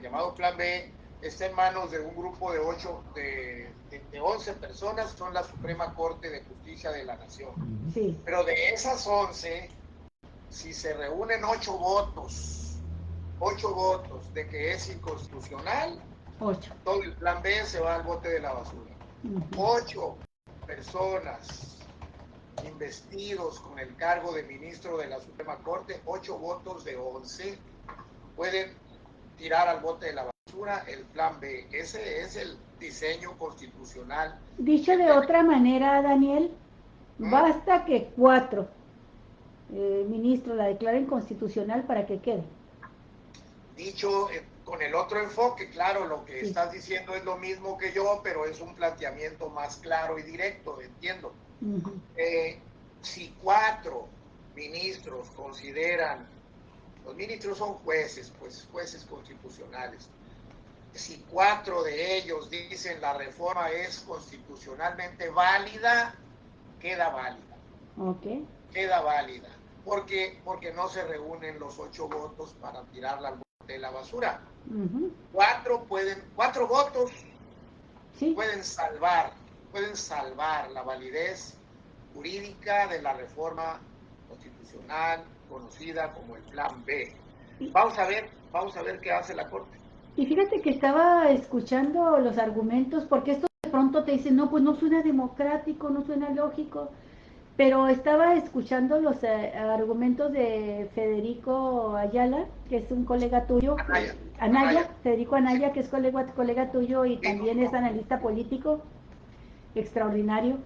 llamado plan B, está en manos de un grupo de 11 personas, son la Suprema Corte de Justicia de la Nación. Sí. Pero de esas 11, si se reúnen 8 votos de que es inconstitucional, 8. todo el plan B se va al bote de la basura. 8 personas investidos con el cargo de ministro de la Suprema Corte, 8 votos de 11, pueden tirar al bote de la basura el plan B. Ese es el diseño constitucional. Dicho de otra manera, Daniel, basta que 4 ministros la declaren constitucional para que quede. Dicho con el otro enfoque, claro, lo que Sí. estás diciendo es lo mismo que yo, pero es un planteamiento más claro y directo, entiendo. Si 4 ministros consideran, los ministros son jueces, pues jueces constitucionales, si 4 de ellos dicen la reforma es constitucionalmente válida, queda válida. Okay. Queda válida. Porque no se reúnen los 8 votos para tirarla al bote de la basura. 4 votos sí. pueden salvar la validez jurídica de la reforma constitucional conocida como el plan B. Vamos a ver qué hace la Corte. Y fíjate que estaba escuchando los argumentos, porque esto de pronto te dicen, no, pues no suena democrático, no suena lógico, pero estaba escuchando los argumentos de Federico Ayala, que es un colega tuyo, Anaya. Federico Anaya, sí. Que es colega tuyo y sí, también es analista político extraordinario,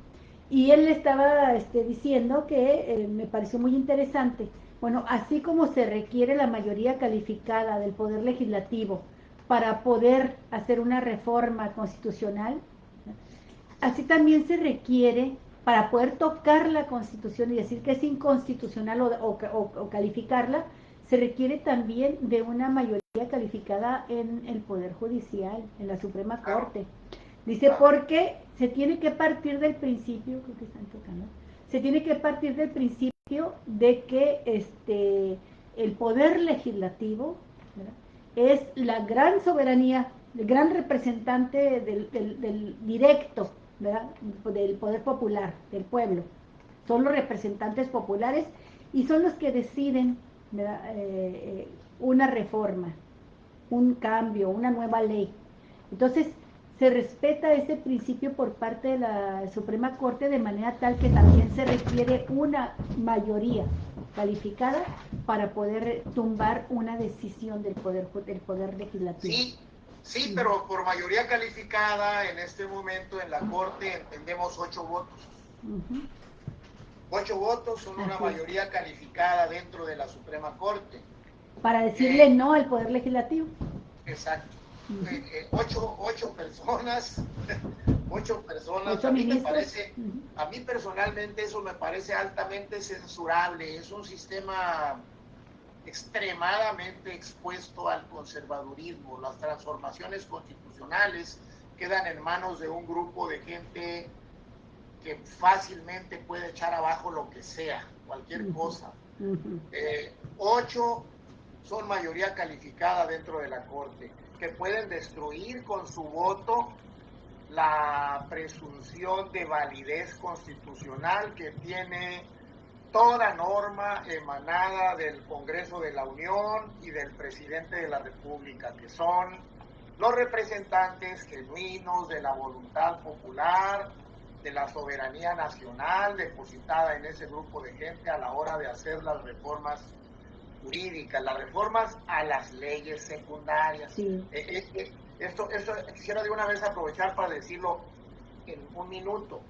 y él estaba diciendo que me pareció muy interesante. Bueno, así como se requiere la mayoría calificada del Poder Legislativo para poder hacer una reforma constitucional, así también se requiere para poder tocar la Constitución y decir que es inconstitucional o calificarla, se requiere también de una mayoría calificada en el Poder Judicial, en la Suprema Corte. Dice, porque se tiene que partir del principio, creo que están tocando, se tiene que partir del principio de que el Poder Legislativo, ¿verdad?, es la gran soberanía, el gran representante del directo, ¿verdad?, del poder popular, del pueblo. Son los representantes populares y son los que deciden, ¿verdad?, una reforma, un cambio, una nueva ley. Entonces, se respeta ese principio por parte de la Suprema Corte de manera tal que también se requiere una mayoría calificada para poder tumbar una decisión del poder legislativo. Sí, pero por mayoría calificada en este momento en la Corte entendemos 8 votos. 8 votos son una mayoría calificada dentro de la Suprema Corte. Para decirle no al poder legislativo. Exacto. 8 personas, 8 ministros. A mí personalmente eso me parece altamente censurable. Es un sistema extremadamente expuesto al conservadurismo. Las transformaciones constitucionales quedan en manos de un grupo de gente que fácilmente puede echar abajo lo que sea, cualquier cosa. 8 son mayoría calificada dentro de la Corte, que pueden destruir con su voto la presunción de validez constitucional que tiene toda norma emanada del Congreso de la Unión y del presidente de la República, que son los representantes genuinos de la voluntad popular, de la soberanía nacional depositada en ese grupo de gente a la hora de hacer las reformas jurídicas, las reformas a las leyes secundarias. Sí. Esto quisiera de una vez aprovechar para decirlo en un minuto.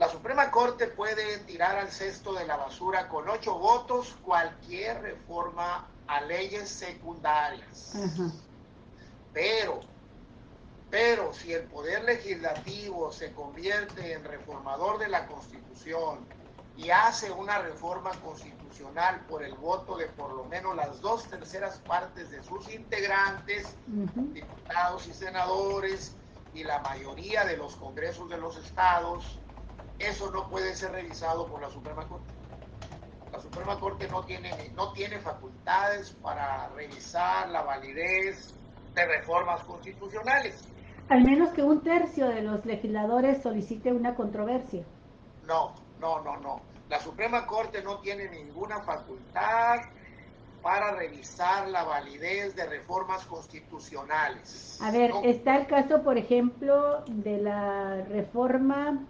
La Suprema Corte puede tirar al cesto de la basura con 8 votos cualquier reforma a leyes secundarias. Ajá. Pero si el Poder Legislativo se convierte en reformador de la Constitución y hace una reforma constitucional por el voto de por lo menos las 2/3 partes de sus integrantes, diputados y senadores, y la mayoría de los congresos de los estados, eso no puede ser revisado por la Suprema Corte. La Suprema Corte no tiene facultades para revisar la validez de reformas constitucionales. Al menos que 1/3 de los legisladores solicite una controversia. No. La Suprema Corte no tiene ninguna facultad para revisar la validez de reformas constitucionales. A ver, No. está el caso, por ejemplo, de la reforma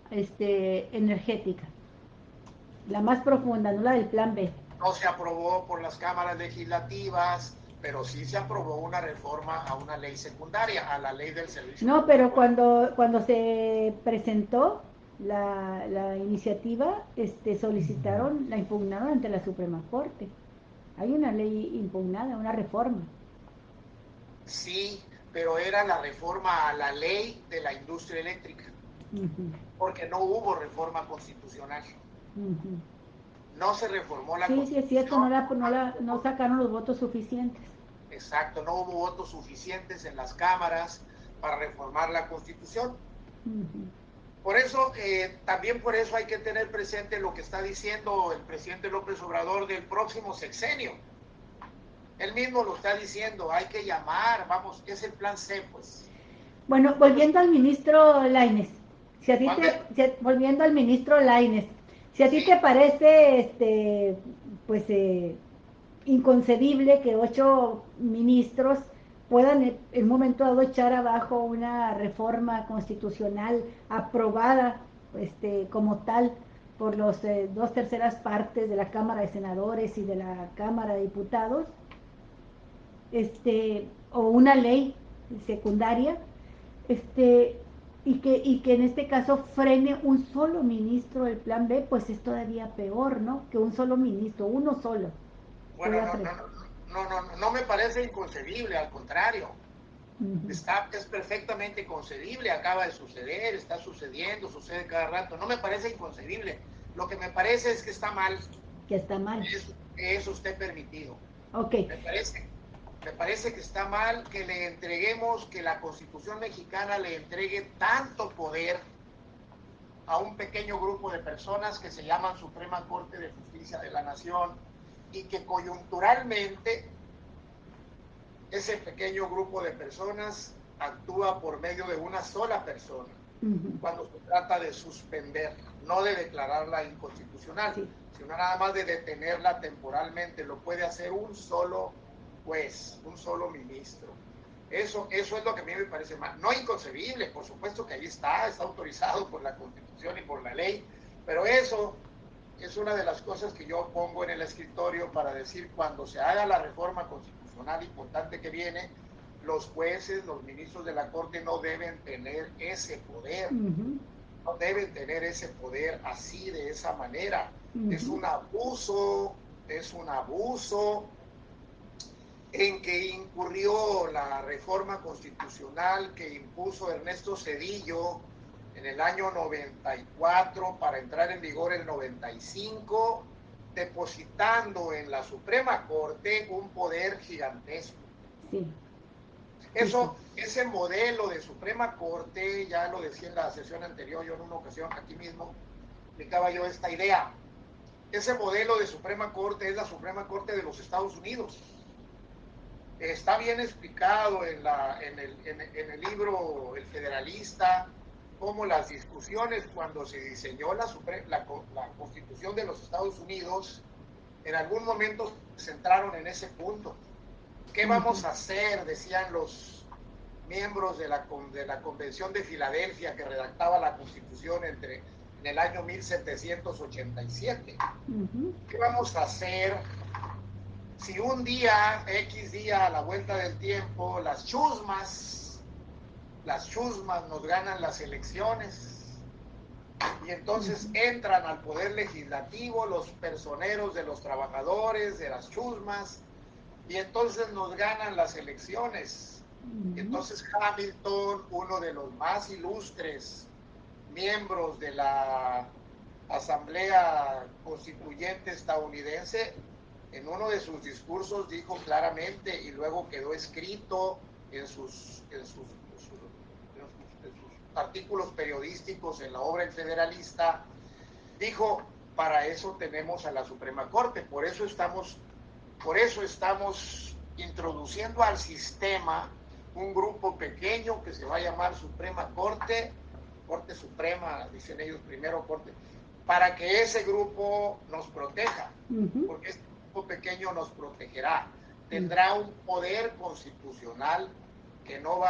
energética, la más profunda, no la del Plan B. No se aprobó por las cámaras legislativas, pero sí se aprobó una reforma a una ley secundaria, a la ley del servicio. No, pero cuando se presentó la iniciativa, solicitaron, la impugnaron ante la Suprema Corte. Hay una ley impugnada, una reforma. Sí, pero era la reforma a la ley de la industria eléctrica, porque no hubo reforma constitucional. No se reformó la Constitución. Sí, es cierto, no sacaron los votos suficientes. Exacto, no hubo votos suficientes en las cámaras para reformar la Constitución. Por eso, también por eso hay que tener presente lo que está diciendo el presidente López Obrador del próximo sexenio. Él mismo lo está diciendo, hay que llamar, vamos, es el plan C, pues. Bueno, volviendo al ministro Lainez, volviendo al ministro Lainez, si a ti te parece, inconcebible que 8 ministros puedan en un momento dado echar abajo una reforma constitucional aprobada, como tal por los 2/3 partes de la Cámara de Senadores y de la Cámara de Diputados, o una ley secundaria, y que en este caso frene un solo ministro del Plan B, pues es todavía peor, ¿no? Que un solo ministro, uno solo. Bueno, no me parece inconcebible, al contrario. Es perfectamente concebible, acaba de suceder, está sucediendo, sucede cada rato. No me parece inconcebible. Lo que me parece es que está mal. Que está mal. Que eso esté permitido. Ok. Me parece que está mal que le entreguemos, que la Constitución mexicana le entregue tanto poder a un pequeño grupo de personas que se llaman Suprema Corte de Justicia de la Nación, y que coyunturalmente ese pequeño grupo de personas actúa por medio de una sola persona, cuando se trata de suspender, no de declararla inconstitucional, sino nada más de detenerla temporalmente. Lo puede hacer un solo juez, un solo ministro. Eso es lo que a mí me parece mal. No inconcebible, por supuesto que ahí está autorizado por la Constitución y por la ley, pero eso es una de las cosas que yo pongo en el escritorio para decir, cuando se haga la reforma constitucional importante que viene, los jueces, los ministros de la Corte no deben tener ese poder. No deben tener ese poder así, de esa manera. Es un abuso en que incurrió la reforma constitucional que impuso Ernesto Zedillo en el año 94 para entrar en vigor el 95, depositando en la Suprema Corte un poder gigantesco. Sí. Ese modelo de Suprema Corte, ya lo decía en la sesión anterior, yo en una ocasión aquí mismo explicaba yo esta idea. Ese modelo de Suprema Corte es la Suprema Corte de los Estados Unidos. Está bien explicado en el libro El Federalista, cómo las discusiones cuando se diseñó la Constitución de los Estados Unidos, en algún momento se centraron en ese punto. ¿Qué vamos a hacer? Decían los miembros de la Convención de Filadelfia que redactaba la Constitución en el año 1787. ¿Qué vamos a hacer si un día, X día, a la vuelta del tiempo, las chusmas nos ganan las elecciones y entonces entran al poder legislativo los personeros de los trabajadores, de las chusmas, y entonces nos ganan las elecciones? Y entonces Hamilton, uno de los más ilustres miembros de la Asamblea Constituyente estadounidense, en uno de sus discursos dijo claramente, y luego quedó escrito en sus artículos periodísticos en la obra El Federalista, dijo: para eso tenemos a la Suprema Corte, por eso estamos introduciendo al sistema un grupo pequeño que se va a llamar Suprema Corte Suprema, dicen ellos primero Corte, para que ese grupo nos proteja, porque este grupo pequeño nos protegerá. Tendrá un poder constitucional que no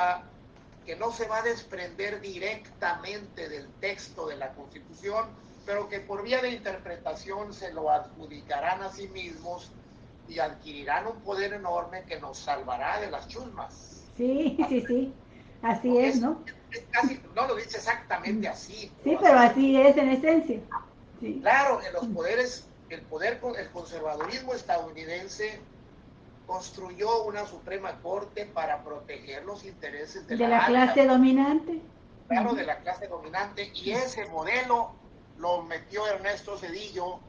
se va a desprender directamente del texto de la Constitución, pero que por vía de interpretación se lo adjudicarán a sí mismos y adquirirán un poder enorme que nos salvará de las chusmas. Sí, así es, ¿no? Casi, no lo dice exactamente así. Sí, pero así es en esencia. Sí. Claro, en los poderes, el conservadurismo estadounidense construyó una Suprema Corte para proteger los intereses de la clase dominante. Claro, de la clase dominante, y ese modelo lo metió Ernesto Zedillo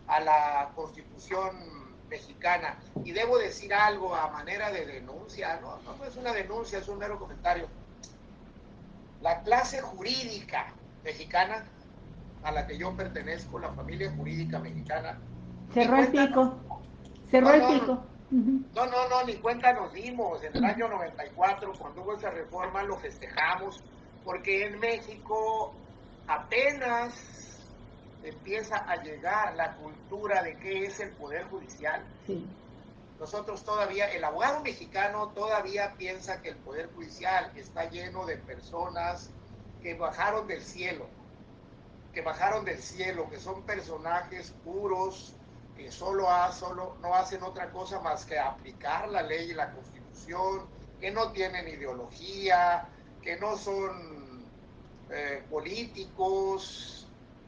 a la Constitución mexicana. Y debo decir algo a manera de denuncia, no es una denuncia, es un mero comentario. La clase jurídica mexicana, a la que yo pertenezco, la familia jurídica mexicana, cerró el pico. Ni cuenta nos dimos. En el año 94, cuando hubo esa reforma, lo festejamos, porque en México apenas empieza a llegar la cultura de qué es el Poder Judicial. Sí. Nosotros todavía, el abogado mexicano todavía piensa que el Poder Judicial está lleno de personas que bajaron del cielo, que son personajes puros, que no hacen otra cosa más que aplicar la ley y la Constitución, que no tienen ideología, que no son políticos,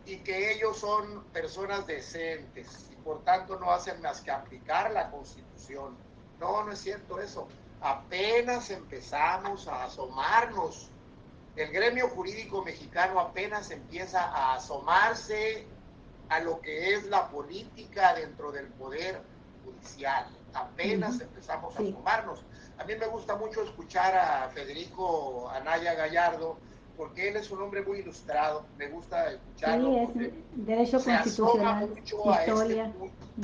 y que ellos son personas decentes y por tanto no hacen más que aplicar la Constitución. No es cierto eso. Apenas empezamos a asomarnos. El gremio jurídico mexicano apenas empieza a asomarse a lo que es la política dentro del Poder Judicial. Apenas empezamos a asomarnos. A mí me gusta mucho escuchar a Federico Anaya Gallardo, porque él es un hombre muy ilustrado. Me gusta escucharlo. Sí, es derecho constitucional, mucho historia.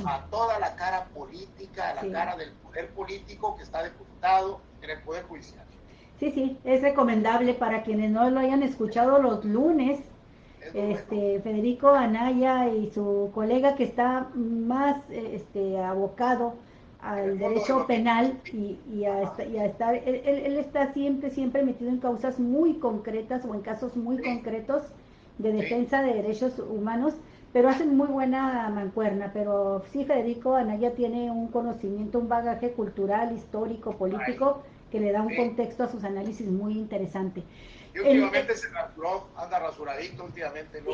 A toda la cara política, a la cara del poder político que está depositado en el Poder Judicial. Sí, es recomendable para quienes no lo hayan escuchado los lunes. Federico Anaya y su colega que está más abocado al derecho penal y a estar, él está siempre metido en causas muy concretas o en casos muy concretos de defensa de derechos humanos, pero hacen muy buena mancuerna. Pero sí, Federico Anaya tiene un conocimiento, un bagaje cultural, histórico, político, que le da un contexto a sus análisis muy interesante. Y últimamente se rasuró, anda rasuradito últimamente, ¿no?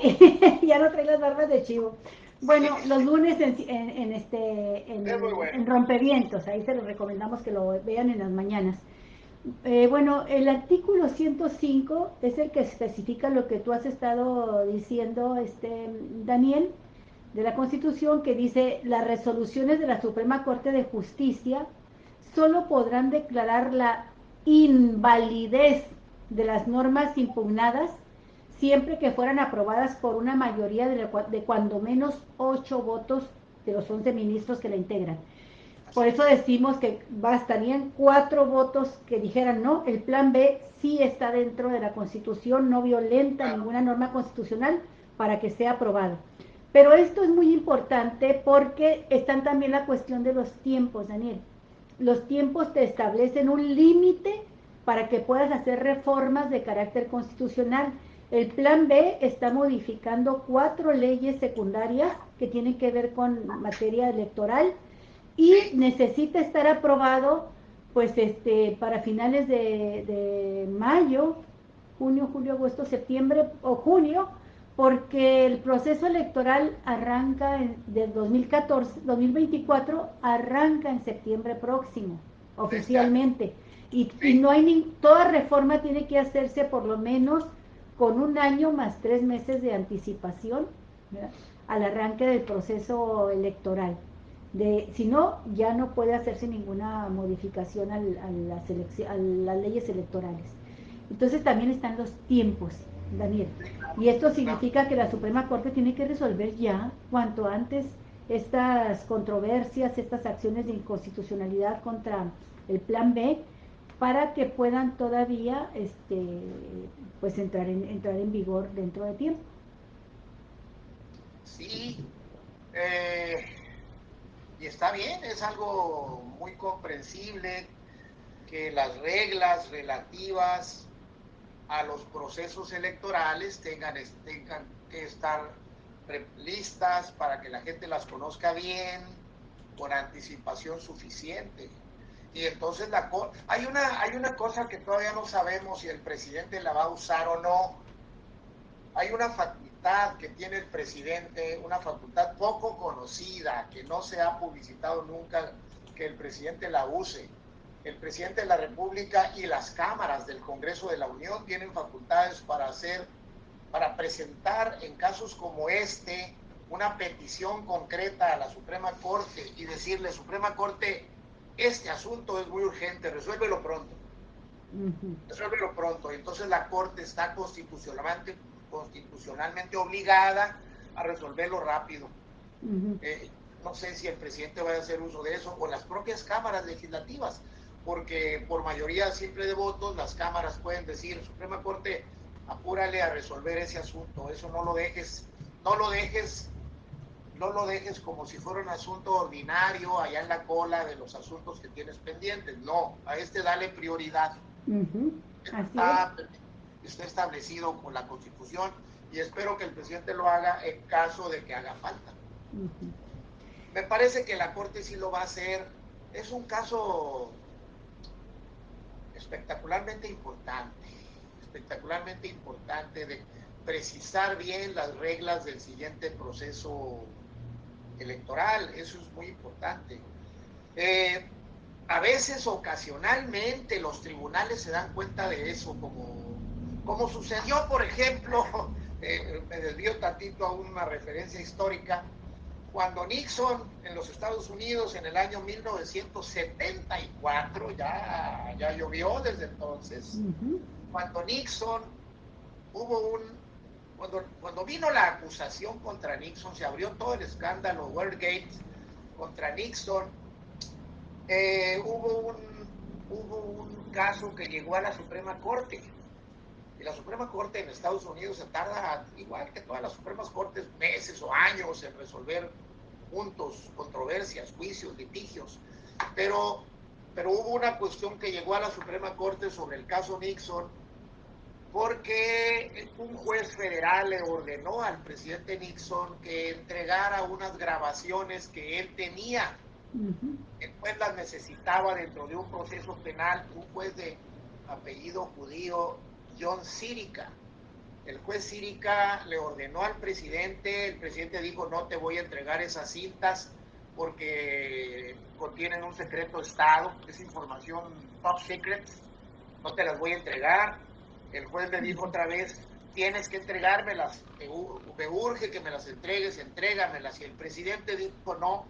Ya no trae las barbas de chivo. Bueno, los lunes en Rompevientos, ahí se los recomendamos que lo vean en las mañanas. Bueno, el artículo 105 es el que especifica lo que tú has estado diciendo, Daniel, de la Constitución, que dice: las resoluciones de la Suprema Corte de Justicia solo podrán declarar la invalidez de las normas impugnadas siempre que fueran aprobadas por una mayoría de cuando menos 8 votos de los 11 ministros que la integran. Por eso decimos que bastarían 4 votos que dijeran no, el plan B sí está dentro de la Constitución, no violenta Claro. ninguna norma constitucional para que sea aprobado. Pero esto es muy importante porque están también la cuestión de los tiempos, Daniel. Los tiempos te establecen un límite para que puedas hacer reformas de carácter constitucional. El plan B está modificando 4 leyes secundarias que tienen que ver con materia electoral y Sí. necesita estar aprobado pues para finales de mayo, junio, julio, agosto, septiembre o junio, porque el proceso electoral arranca del 2014, 2024 arranca en septiembre próximo, oficialmente. Y no hay toda reforma tiene que hacerse por lo menos con 1 año más 3 meses de anticipación, ¿verdad?, al arranque del proceso electoral. Si no, ya no puede hacerse ninguna modificación a las leyes electorales. Entonces también están los tiempos, Daniel. Y esto significa que la Suprema Corte tiene que resolver ya, cuanto antes, estas controversias, estas acciones de inconstitucionalidad contra el Plan B, para que puedan todavía pues entrar en vigor dentro de tiempo. Sí, y está bien, es algo muy comprensible que las reglas relativas a los procesos electorales tengan que estar listas para que la gente las conozca bien, con anticipación suficiente. Y entonces hay una cosa que todavía no sabemos si el presidente la va a usar o no. Hay una facultad que tiene el presidente, una facultad poco conocida, que no se ha publicitado nunca, que el presidente la use. El presidente de la República y las cámaras del Congreso de la Unión tienen facultades para presentar en casos como este una petición concreta a la Suprema Corte y decirle: Suprema Corte, este asunto es muy urgente, resuélvelo pronto. Resuélvelo pronto. Entonces la Corte está constitucionalmente obligada a resolverlo rápido. No sé si el presidente va a hacer uso de eso o las propias cámaras legislativas, porque por mayoría simple de votos las cámaras pueden decir: Suprema Corte, apúrale a resolver ese asunto, eso no lo dejes como si fuera un asunto ordinario allá en la cola de los asuntos que tienes pendientes. No, a dale prioridad. Está establecido por la Constitución y espero que el presidente lo haga en caso de que haga falta. Me parece que la Corte sí lo va a hacer. Es un caso espectacularmente importante de precisar bien las reglas del siguiente proceso electoral. Eso es muy importante. A veces, ocasionalmente, los tribunales se dan cuenta de eso, como sucedió, por ejemplo, me desvío tantito a una referencia histórica, cuando Nixon en los Estados Unidos en el año 1974, ya llovió desde entonces, cuando Nixon cuando vino la acusación contra Nixon, se abrió todo el escándalo Watergate contra Nixon. Hubo un caso que llegó a la Suprema Corte. Y la Suprema Corte en Estados Unidos se tarda, igual que todas las Supremas Cortes, meses o años en resolver puntos, controversias, juicios, litigios. Pero hubo una cuestión que llegó a la Suprema Corte sobre el caso Nixon, porque un juez federal le ordenó al presidente Nixon que entregara unas grabaciones que él tenía. El juez las necesitaba dentro de un proceso penal, un juez de apellido judío, John Sirica. El juez Sirica le ordenó al presidente, el presidente dijo: no te voy a entregar esas cintas porque contienen un secreto de Estado, es información top secret, no te las voy a entregar. El juez le dijo otra vez: tienes que entregármelas, me urge que me las entregues, entrégamelas. Y el presidente dijo: no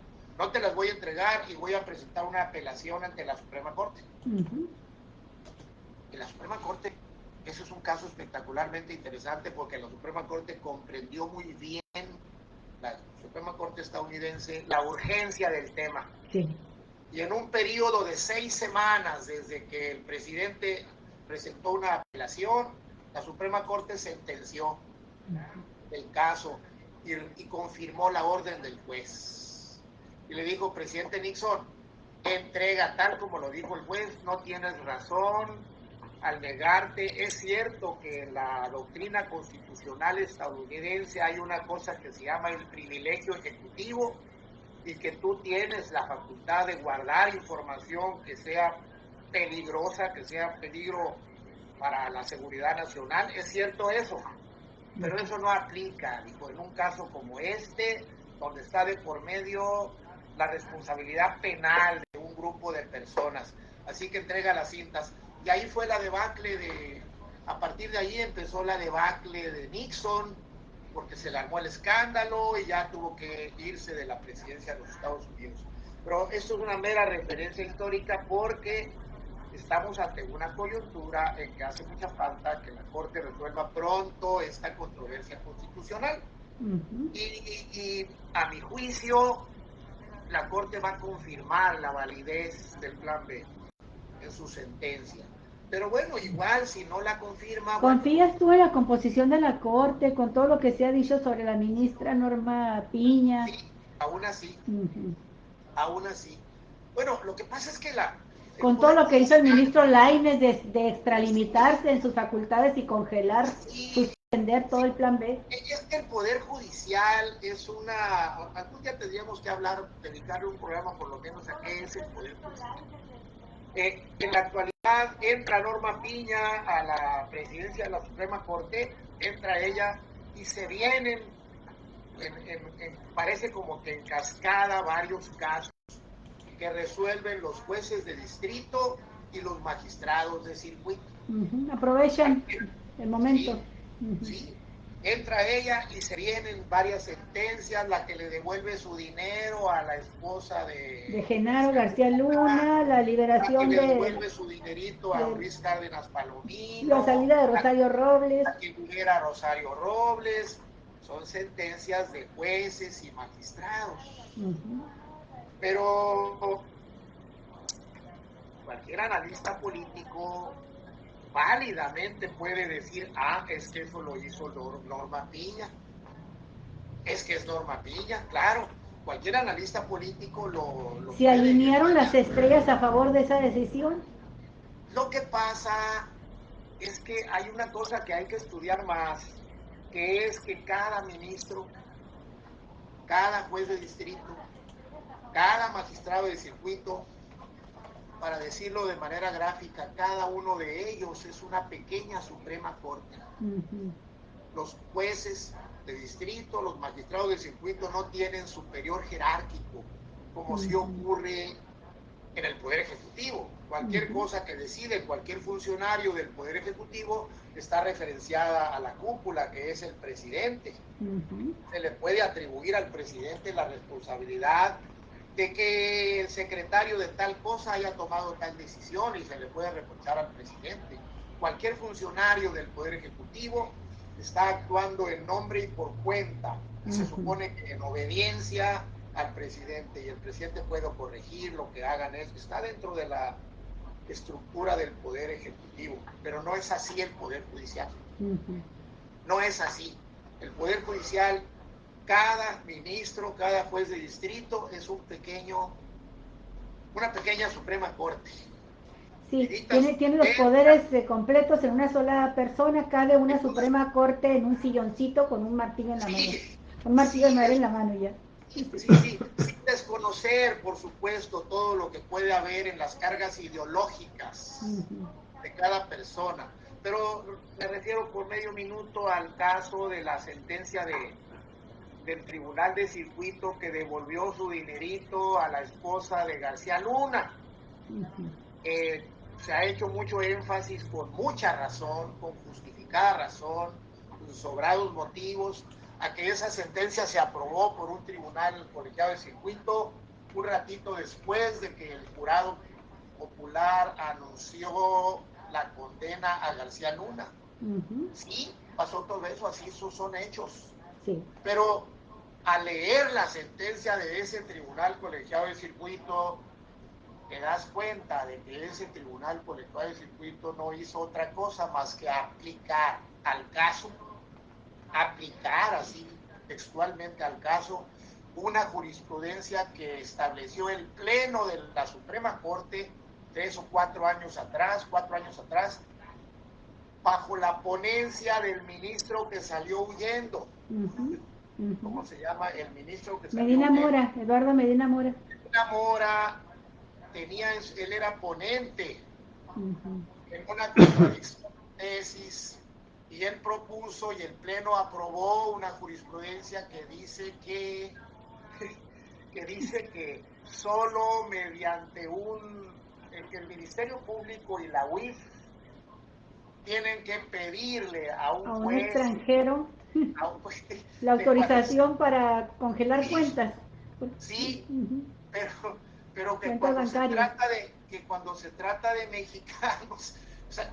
te las voy a entregar y voy a presentar una apelación ante la Suprema Corte. Y la Suprema Corte, eso es un caso espectacularmente interesante porque la Suprema Corte comprendió muy bien, la Suprema Corte estadounidense, la urgencia del tema. Sí. Y en un periodo de 6 semanas desde que el presidente presentó una apelación, la Suprema Corte sentenció el caso y confirmó la orden del juez. Y le dijo, presidente Nixon, entrega tal como lo dijo el juez, no tienes razón al negarte. Es cierto que en la doctrina constitucional estadounidense hay una cosa que se llama el privilegio ejecutivo y que tú tienes la facultad de guardar información que sea peligrosa, que sea peligro para la seguridad nacional. Es cierto eso, pero eso no aplica, dijo, en un caso como este, donde está de por medio la responsabilidad penal de un grupo de personas. Así que entrega las cintas. Y ahí fue la debacle a partir de ahí empezó la debacle de Nixon, porque se le armó el escándalo y ya tuvo que irse de la presidencia de los Estados Unidos. Pero esto es una mera referencia histórica porque estamos ante una coyuntura en que hace mucha falta que la Corte resuelva pronto esta controversia constitucional. Y a mi juicio, la Corte va a confirmar la validez del Plan B en su sentencia. Pero bueno, igual si no la confirma... ¿Confías tú en la composición de la Corte con todo lo que se ha dicho sobre la ministra Norma Piña? Sí, aún así. Uh-huh. Aún así. Bueno, lo que pasa es que con todo lo que hizo el ministro Lainez de extralimitarse en sus facultades y congelar, suspender todo el Plan B. Es que el Poder Judicial es una... Algún día tendríamos que dedicarle un programa por lo menos a qué es el Poder Judicial. En la actualidad entra Norma Piña a la presidencia de la Suprema Corte, entra ella y se vienen, parece como que en cascada, varios casos que resuelven los jueces de distrito y los magistrados de circuito. Aprovechan el momento. Sí, entra ella y se vienen varias sentencias, la que le devuelve su dinero a la esposa de Genaro García Luna, la liberación la que le devuelve su dinerito a Luis Cárdenas Palomino, la salida de Rosario Robles, la que libera a Rosario Robles. Son sentencias de jueces y magistrados. Pero cualquier analista político válidamente puede decir, es que eso lo hizo Norma Piña, es que es Norma Piña, claro, cualquier analista político lo ¿se alinearon las estrellas a favor de esa decisión? Lo que pasa es que hay una cosa que hay que estudiar más, que es que cada ministro, cada juez de distrito, cada magistrado de circuito, para decirlo de manera gráfica, cada uno de ellos es una pequeña Suprema Corte. Los jueces de distrito, los magistrados de circuito no tienen superior jerárquico, como sí ocurre en el Poder Ejecutivo. Cualquier cosa que decide cualquier funcionario del Poder Ejecutivo está referenciada a la cúpula, que es el presidente. Se le puede atribuir al presidente la responsabilidad de que el secretario de tal cosa haya tomado tal decisión y se le puede reprochar al presidente. Cualquier funcionario del Poder Ejecutivo está actuando en nombre y por cuenta y se supone que en obediencia al presidente, y el presidente puede corregir lo que hagan, está dentro de la estructura del Poder Ejecutivo, pero no es así el Poder Judicial. No es así. El Poder Judicial, cada ministro, cada juez de distrito es una pequeña Suprema Corte. Sí, tiene los poderes completos en una sola persona, cada una Suprema Corte en un silloncito con un martillo en la mano. Un martillo de madera en la mano ya. Sí, sin desconocer, por supuesto, todo lo que puede haber en las cargas ideológicas de cada persona. Pero me refiero por medio minuto al caso de la sentencia del Tribunal de Circuito que devolvió su dinerito a la esposa de García Luna. Se ha hecho mucho énfasis con mucha razón, con justificada razón, con sobrados motivos, a que esa sentencia se aprobó por un tribunal colegiado de circuito un ratito después de que el jurado popular anunció la condena a García Luna. Sí, pasó todo eso, así esos son hechos. Sí. Pero al leer la sentencia de ese tribunal colegiado de circuito, te das cuenta de que ese tribunal colegiado de circuito no hizo otra cosa más que aplicar al caso, aplicar así textualmente al caso, una jurisprudencia que estableció el Pleno de la Suprema Corte 3 o 4 años atrás, bajo la ponencia del ministro que salió huyendo. ¿Cómo se llama? El ministro que salió Medina huyendo. Mora, Eduardo Medina Mora. Medina Mora él era ponente en una contradicción de tesis, y él propuso y el Pleno aprobó una jurisprudencia que dice que solo mediante el Ministerio Público y la UIF tienen que pedirle a un juez extranjero la autorización para congelar cuentas. Sí, pero que cuando se trata de mexicanos, o sea,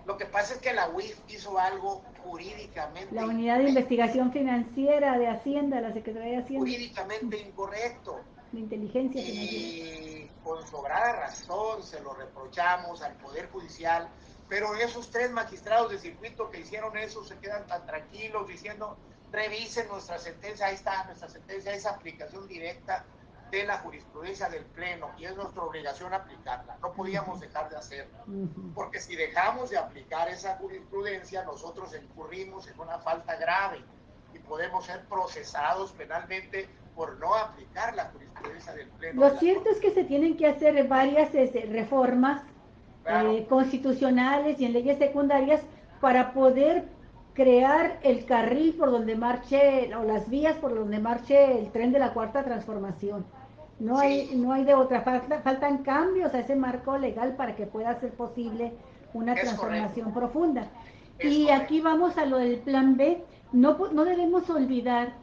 lo que pasa es que la UIF hizo algo jurídicamente la Unidad de Investigación Financiera de Hacienda, la Secretaría de Hacienda. Jurídicamente incorrecto. De inteligencia financiera. Y con sobrada razón se lo reprochamos al Poder Judicial, pero esos 3 magistrados de circuito que hicieron eso se quedan tan tranquilos diciendo, revisen nuestra sentencia, ahí está nuestra sentencia, es aplicación directa de la jurisprudencia del Pleno y es nuestra obligación aplicarla, no podíamos dejar de hacerla, porque si dejamos de aplicar esa jurisprudencia nosotros incurrimos en una falta grave y podemos ser procesados penalmente por no aplicar la jurisprudencia del Pleno. Lo cierto es que se tienen que hacer varias reformas constitucionales y en leyes secundarias para poder crear el carril por donde marche, o las vías por donde marche el tren de la Cuarta Transformación. No hay de otra, faltan cambios a ese marco legal para que pueda ser posible una transformación profunda. Y aquí vamos a lo del plan B. No debemos olvidar,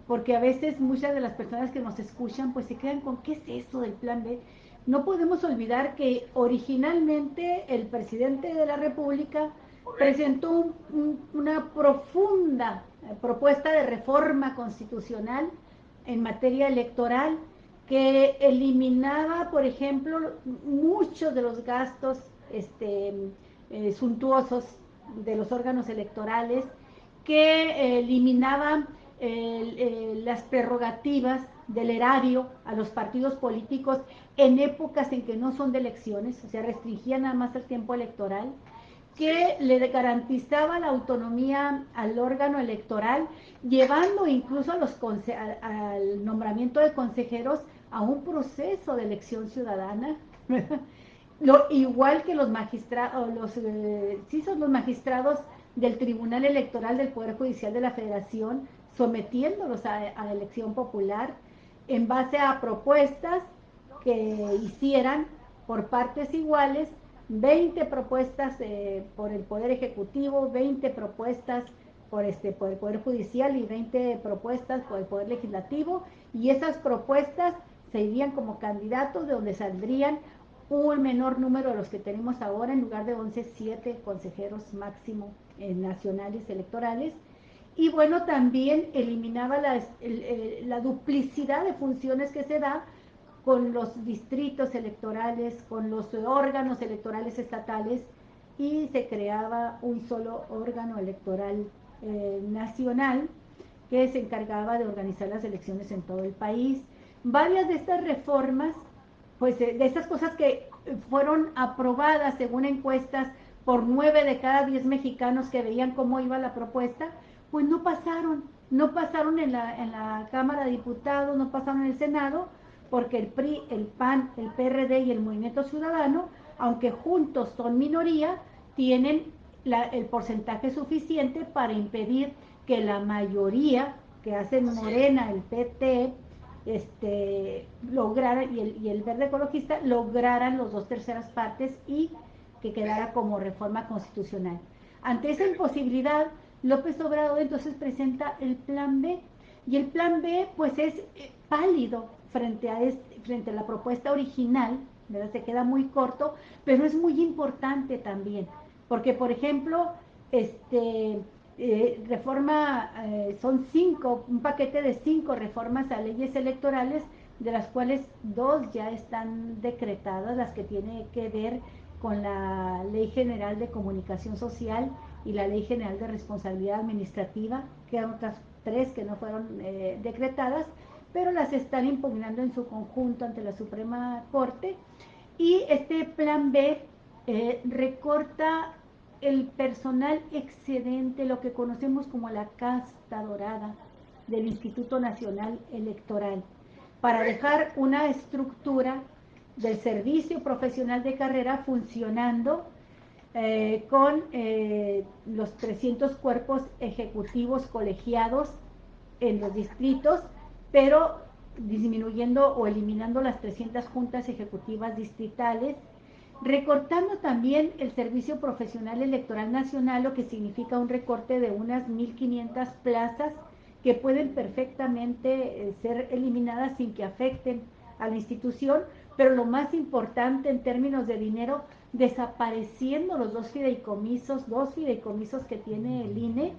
porque a veces muchas de las personas que nos escuchan pues se quedan con ¿qué es eso del plan B? No podemos olvidar que originalmente el presidente de la República presentó una profunda propuesta de reforma constitucional en materia electoral que eliminaba, por ejemplo, muchos de los gastos suntuosos de los órganos electorales, que eliminaba las prerrogativas del erario a los partidos políticos en épocas en que no son de elecciones, o sea, restringía nada más el tiempo electoral, que le garantizaba la autonomía al órgano electoral, llevando incluso al nombramiento de consejeros a un proceso de elección ciudadana, igual que los magistrados, son los magistrados del Tribunal Electoral del Poder Judicial de la Federación, sometiéndolos a elección popular en base a propuestas que hicieran por partes iguales, 20 propuestas por el Poder Ejecutivo, 20 propuestas por el Poder Judicial y 20 propuestas por el Poder Legislativo, y esas propuestas se irían como candidatos de donde saldrían un menor número de los que tenemos ahora, en lugar de 11, 7 consejeros máximo nacionales electorales. Y bueno, también eliminaba la duplicidad de funciones que se da con los distritos electorales, con los órganos electorales estatales, y se creaba un solo órgano electoral nacional que se encargaba de organizar las elecciones en todo el país. Varias de estas reformas, pues de estas cosas que fueron aprobadas según encuestas por 9 de cada 10 mexicanos que veían cómo iba la propuesta, pues no pasaron en la Cámara de Diputados, no pasaron en el Senado, porque el PRI, el PAN, el PRD y el Movimiento Ciudadano, aunque juntos son minoría, tienen el porcentaje suficiente para impedir que la mayoría que hacen Morena, el PT, lograran, y el Verde Ecologista, lograran los 2/3 partes y que quedara como reforma constitucional. Ante esa imposibilidad, López Obrador entonces presenta el plan B, y el plan B pues es pálido frente a la propuesta original, ¿verdad? Se queda muy corto, pero es muy importante también, porque por ejemplo, reforma, son un paquete de 5 reformas a leyes electorales de las cuales 2 ya están decretadas, las que tienen que ver con la Ley General de Comunicación Social y la Ley General de Responsabilidad Administrativa, quedan otras 3 que no fueron decretadas, pero las están impugnando en su conjunto ante la Suprema Corte. Y este plan B recorta el personal excedente, lo que conocemos como la casta dorada del Instituto Nacional Electoral, para dejar una estructura del servicio profesional de carrera funcionando con los 300 cuerpos ejecutivos colegiados en los distritos, pero disminuyendo o eliminando las 300 juntas ejecutivas distritales, recortando también el Servicio Profesional Electoral Nacional, lo que significa un recorte de unas 1.500 plazas que pueden perfectamente ser eliminadas sin que afecten a la institución, pero lo más importante en términos de dinero, desapareciendo los dos fideicomisos que tiene el INE,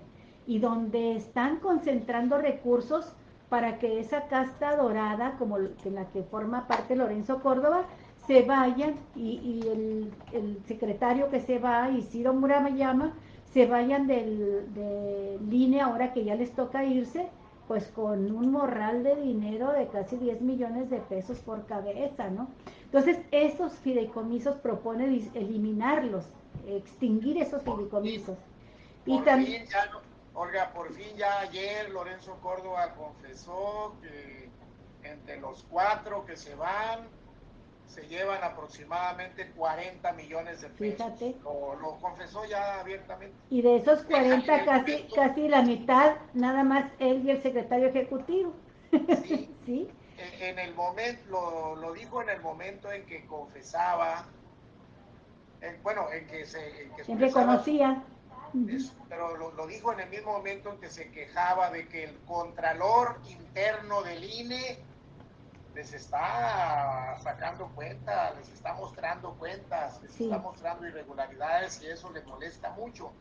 y donde están concentrando recursos para que esa casta dorada, como en la que forma parte Lorenzo Córdoba, se vayan, y el secretario que se va, Isidro Murayama, se vayan de INE ahora que ya les toca irse, pues con un morral de dinero de casi 10 millones de pesos por cabeza, ¿no? Entonces, esos fideicomisos proponen eliminarlos, extinguir esos fideicomisos. Y Por también... fin ya, Olga, por fin ya ayer Lorenzo Córdoba confesó que entre los 4 que se van, se llevan aproximadamente 40 millones de pesos. Fíjate. Lo confesó ya abiertamente. Y de esos 40, momento, casi la mitad, nada más él y el secretario ejecutivo. Sí. ¿Sí? En el momento, lo dijo en el momento en que confesaba, en que reconocía. Pero lo dijo en el mismo momento en que se quejaba de que el contralor interno del INE les está sacando cuentas, les está mostrando cuentas, les está mostrando irregularidades, y eso les molesta mucho.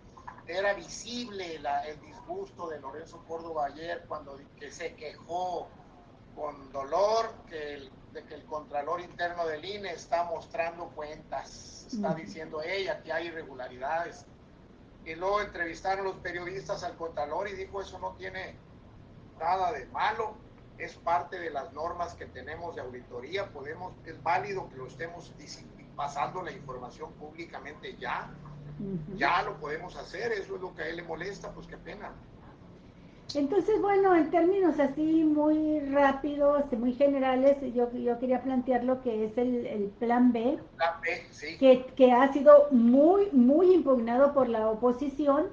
Era visible el disgusto de Lorenzo Córdoba ayer cuando que se quejó con dolor de que el contralor interno del INE está mostrando cuentas, está diciendo, aquí hay irregularidades. Y luego entrevistaron los periodistas al contralor y dijo, eso no tiene nada de malo, es parte de las normas que tenemos de auditoría, es válido que lo estemos pasando la información públicamente ya lo podemos hacer, eso es lo que a él le molesta, pues qué pena. Entonces, bueno, en términos así muy rápidos, muy generales, yo quería plantear lo que es el plan B, sí. que ha sido muy, muy impugnado por la oposición,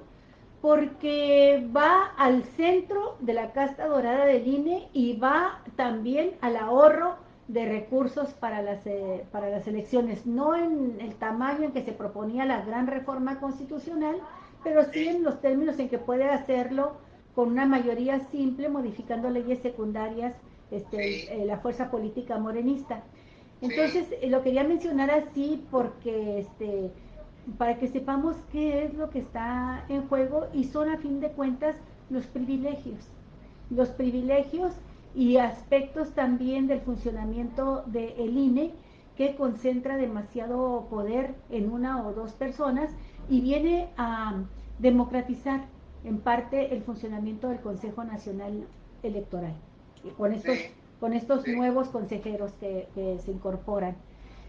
porque va al centro de la casta dorada del INE y va también al ahorro de recursos para las elecciones, no en el tamaño en que se proponía la gran reforma constitucional, pero sí en los términos en que puede hacerlo con una mayoría simple, modificando leyes secundarias, la fuerza política morenista. Entonces, lo quería mencionar así porque para que sepamos qué es lo que está en juego, y son a fin de cuentas los privilegios y aspectos también del funcionamiento del INE, que concentra demasiado poder en una o dos personas y viene a democratizar en parte el funcionamiento del Consejo Nacional Electoral, con estos nuevos consejeros que se incorporan.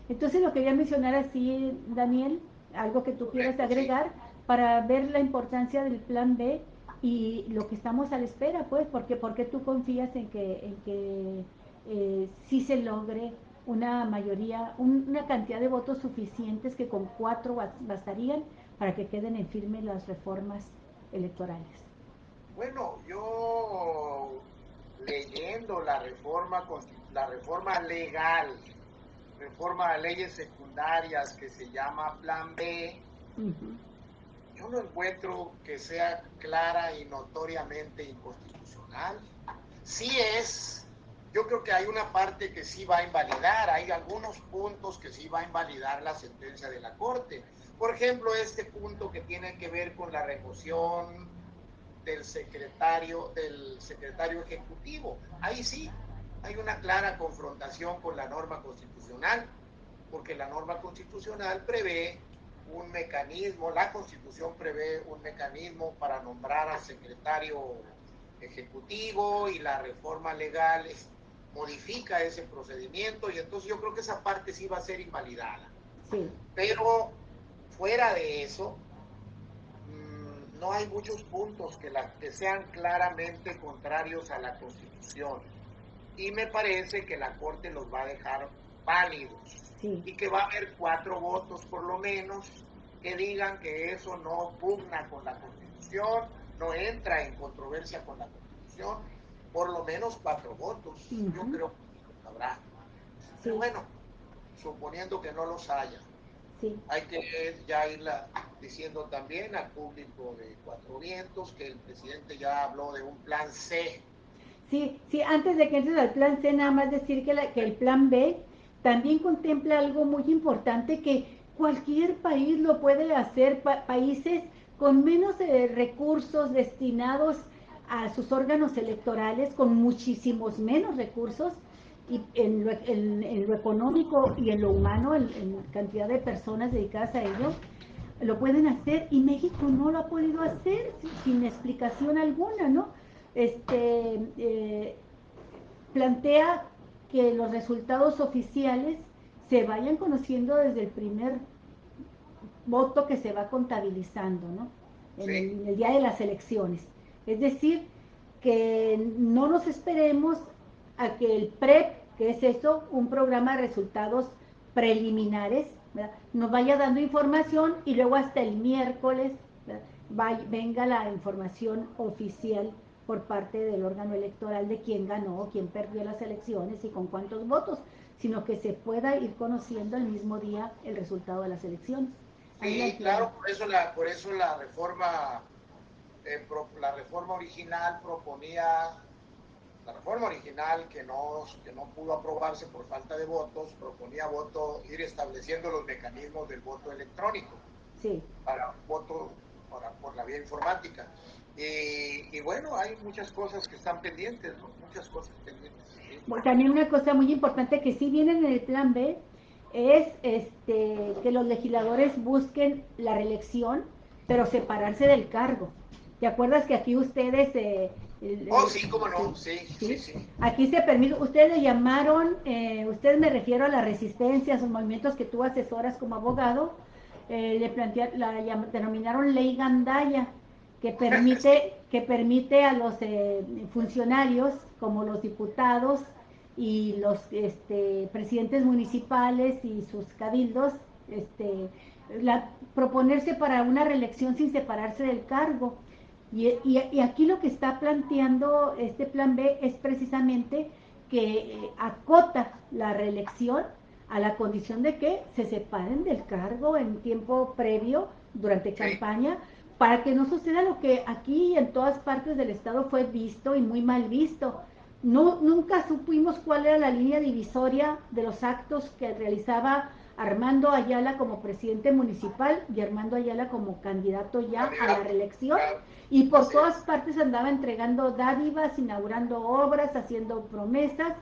Entonces lo quería mencionar así, Daniel, algo que tú quieras agregar para ver la importancia del plan B y lo que estamos a la espera, pues, porque tú confías en que sí se logre una mayoría, una cantidad de votos suficientes, que con 4 bastarían para que queden en firme las reformas electorales. Bueno, yo leyendo la reforma legal, reforma a leyes secundarias que se llama Plan B, yo no encuentro que sea clara y notoriamente inconstitucional. Yo creo que hay una parte que sí va a invalidar, hay algunos puntos que sí va a invalidar la sentencia de la Corte. Por ejemplo, este punto que tiene que ver con la remoción del secretario ejecutivo. Ahí sí hay una clara confrontación con la norma constitucional, porque la norma constitucional prevé un mecanismo, la Constitución prevé un mecanismo para nombrar al secretario ejecutivo, y la reforma legal modifica ese procedimiento, y entonces yo creo que esa parte sí va a ser invalidada. Sí. Pero fuera de eso, no hay muchos puntos que sean claramente contrarios a la Constitución, y me parece que la Corte los va a dejar válidos, Sí. y que va a haber 4 votos por lo menos que digan que eso no pugna con la Constitución, no entra en controversia con la Constitución, por lo menos 4 votos. Yo creo que habrá. Pero bueno, suponiendo que no los haya, hay que ya irla diciendo también al público de Cuatro Vientos que el presidente ya habló de un plan C. Sí, sí, antes de que entres al plan C, nada más decir que el plan B también contempla algo muy importante, que cualquier país lo puede hacer, países con menos recursos destinados a sus órganos electorales, con muchísimos menos recursos, y en lo económico y en lo humano, en cantidad de personas dedicadas a ello, lo pueden hacer, y México no lo ha podido hacer sin explicación alguna, ¿no? Plantea que los resultados oficiales se vayan conociendo desde el primer voto que se va contabilizando, ¿no? En el día de las elecciones. Es decir, que no nos esperemos a que el PREP, que es eso, un programa de resultados preliminares, ¿verdad?, nos vaya dando información, y luego hasta el miércoles venga la información oficial por parte del órgano electoral de quién ganó, quién perdió las elecciones y con cuántos votos, sino que se pueda ir conociendo el mismo día el resultado de las elecciones. Sí, claro, por eso la reforma original proponía, la reforma original que no pudo aprobarse por falta de votos, proponía ir estableciendo los mecanismos del voto electrónico. Sí. Para voto por la vía informática. Y bueno, hay muchas cosas que están pendientes, ¿no? Muchas cosas pendientes. ¿Sí? También una cosa muy importante que sí viene en el plan B es que los legisladores busquen la reelección, pero separarse del cargo. ¿Te acuerdas que aquí ustedes... sí, cómo no, sí. Aquí se permite, ustedes le llamaron, ustedes, me refiero a las resistencias o movimientos que tú asesoras como abogado, denominaron ley Gandaya, que permite a los funcionarios, como los diputados y los presidentes municipales y sus cabildos, proponerse para una reelección sin separarse del cargo. Y aquí lo que está planteando este plan B es precisamente que acota la reelección a la condición de que se separen del cargo en tiempo previo, durante campaña, para que no suceda lo que aquí y en todas partes del estado fue visto y muy mal visto. Nunca supimos cuál era la línea divisoria de los actos que realizaba Armando Ayala como presidente municipal y Armando Ayala como candidato ya a la reelección, y por todas partes andaba entregando dádivas, inaugurando obras, haciendo promesas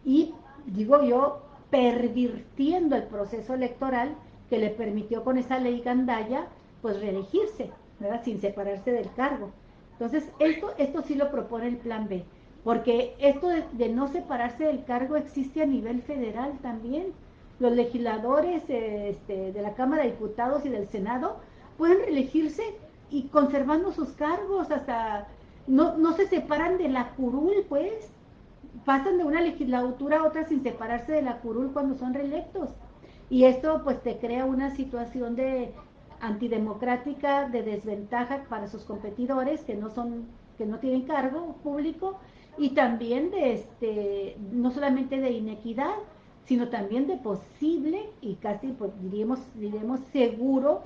y, digo yo, pervirtiendo el proceso electoral que le permitió con esa ley Gandaya pues reelegirse, ¿verdad?, sin separarse del cargo. Entonces esto sí lo propone el plan B, porque esto de no separarse del cargo existe a nivel federal también. Los legisladores de la Cámara de Diputados y del Senado pueden reelegirse y conservando sus cargos, hasta no se separan de la curul, pues pasan de una legislatura a otra sin separarse de la curul cuando son reelectos. Y esto pues te crea una situación de antidemocrática, de desventaja para sus competidores que no tienen cargo público, y también no solamente de inequidad, sino también de posible y casi pues, diremos seguro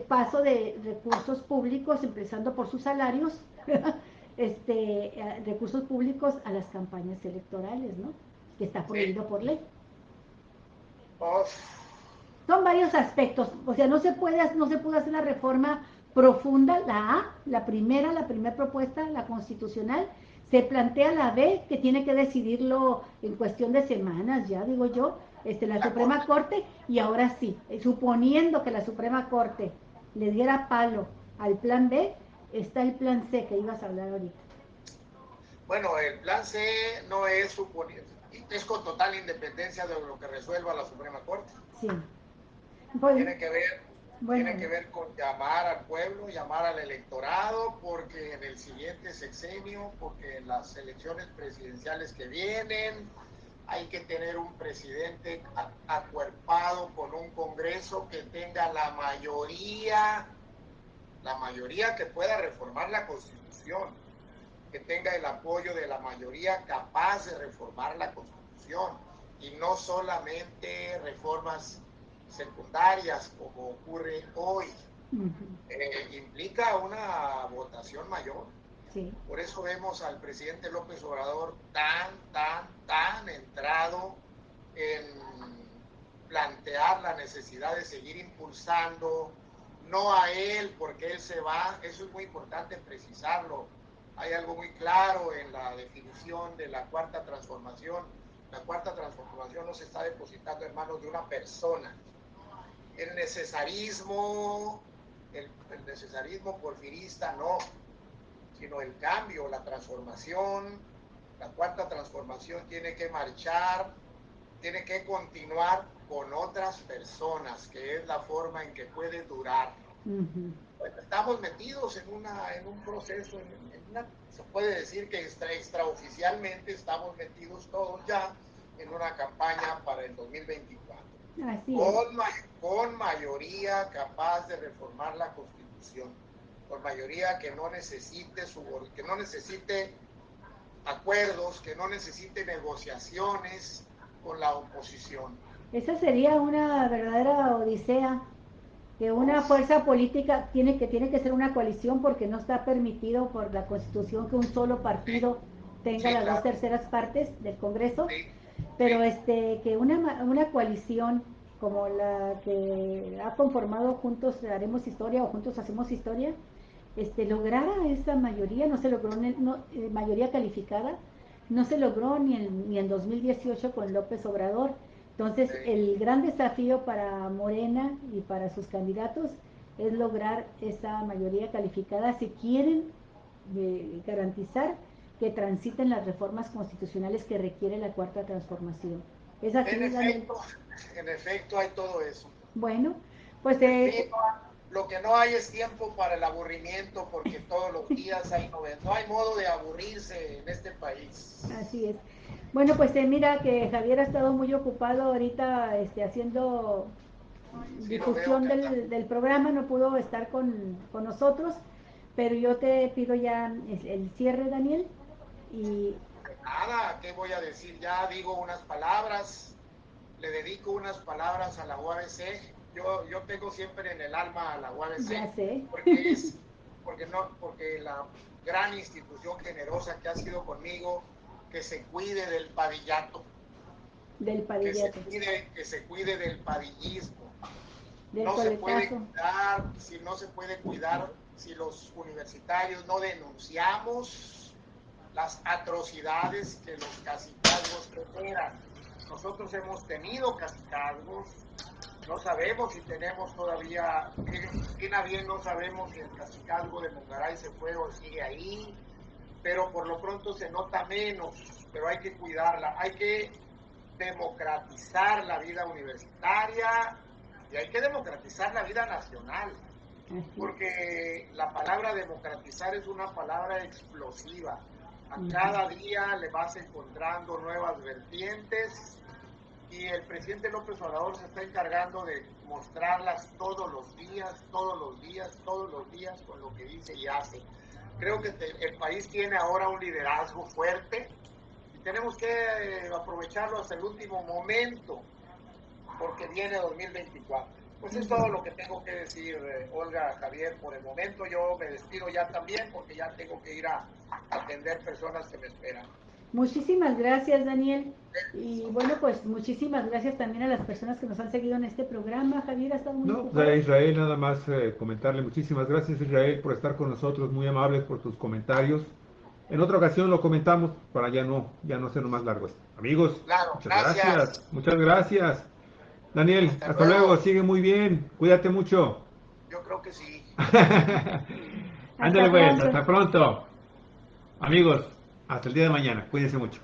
paso de recursos públicos, empezando por sus salarios, recursos públicos a las campañas electorales, ¿no?, que está prohibido por ley. Son varios aspectos, o sea, no se pudo hacer la reforma profunda, la A, la primera propuesta, la constitucional, se plantea la B, que tiene que decidirlo en cuestión de semanas, ya digo yo, la Suprema Corte, y ahora sí, suponiendo que la Suprema Corte le diera palo al plan B, está el plan C que ibas a hablar ahorita. Bueno, el plan C no es suponiendo, es con total independencia de lo que resuelva la Suprema Corte. Sí. Pues, tiene que ver con llamar al pueblo, llamar al electorado, porque en el siguiente sexenio, porque en las elecciones presidenciales que vienen, hay que tener un presidente acuerpado con un Congreso que tenga la mayoría que pueda reformar la Constitución, que tenga el apoyo de la mayoría capaz de reformar la Constitución, y no solamente reformas secundarias como ocurre hoy. Implica una votación mayor. Sí. Por eso vemos al presidente López Obrador tan entrado en plantear la necesidad de seguir impulsando, no a él, porque él se va. Eso es muy importante precisarlo. Hay algo muy claro en la definición de la cuarta transformación. La cuarta transformación no se está depositando en manos de una persona. El necesarismo porfirista no, sino el cambio, la transformación. La cuarta transformación tiene que marchar, tiene que continuar con otras personas, que es la forma en que puede durar. Bueno, estamos metidos en un proceso, se puede decir que extraoficialmente estamos metidos todos ya en una campaña para el 2024. Así es. Con mayoría capaz de reformar la Constitución, con mayoría que no necesite acuerdos, que no necesite negociaciones con la oposición. Esa sería una verdadera odisea, que una fuerza política tiene que ser una coalición, porque no está permitido por la Constitución que un solo partido tenga las claro. 2/3 partes del Congreso, Sí, pero que una coalición como la que ha conformado Juntos Haremos Historia o Juntos Hacemos Historia, lograra esa mayoría. No se logró mayoría calificada, no se logró ni en 2018 con López Obrador. Entonces, el gran desafío para Morena y para sus candidatos es lograr esa mayoría calificada si quieren garantizar que transiten las reformas constitucionales que requiere la cuarta transformación. ¿Es así, Daniel? En efecto, hay todo eso. Bueno, pues En fin, lo que no hay es tiempo para el aburrimiento, porque todos los días no hay modo de aburrirse en este país. Así es. Bueno, pues mira que Javier ha estado muy ocupado ahorita haciendo difusión del programa, no pudo estar con nosotros, pero yo te pido ya el cierre, Daniel. Y nada, ¿qué voy a decir? Ya digo unas palabras, le dedico unas palabras a la UABC. Yo tengo siempre en el alma a la UABC. Ya sé. Porque la gran institución generosa que ha sido conmigo, que se cuide del padillato. Del padillato. Que se cuide del padillismo. Del no coletazo. No se puede cuidar si los universitarios no denunciamos las atrocidades que los cacicazgos generan. Nosotros hemos tenido cacicazgos, no sabemos si tenemos todavía, bien a bien no sabemos si el cacicazgo de Mongaray se fue o sigue ahí, pero por lo pronto se nota menos, pero hay que cuidarla, hay que democratizar la vida universitaria y hay que democratizar la vida nacional, porque la palabra democratizar es una palabra explosiva. A cada día le vas encontrando nuevas vertientes y el presidente López Obrador se está encargando de mostrarlas todos los días con lo que dice y hace. Creo que el país tiene ahora un liderazgo fuerte y tenemos que aprovecharlo hasta el último momento, porque viene 2024. Pues es todo lo que tengo que decir, Olga, Javier. Por el momento yo me despido ya también, porque ya tengo que ir a atender personas que me esperan. Muchísimas gracias, Daniel. Y bueno, pues muchísimas gracias también a las personas que nos han seguido en este programa. Javier ha estado muy No, pues ocupado. a Israel nada más comentarle muchísimas gracias, Israel, por estar con nosotros, muy amables por tus comentarios. En otra ocasión lo comentamos para ya no hacerlo más largo esto. Amigos, Claro, muchas gracias. gracias, muchas gracias. Daniel, Hasta hasta luego, luego. sigue muy bien, cuídate mucho. Yo creo que sí. Hasta Ándale pues, pronto. hasta pronto. Amigos, hasta el día de mañana, cuídense mucho.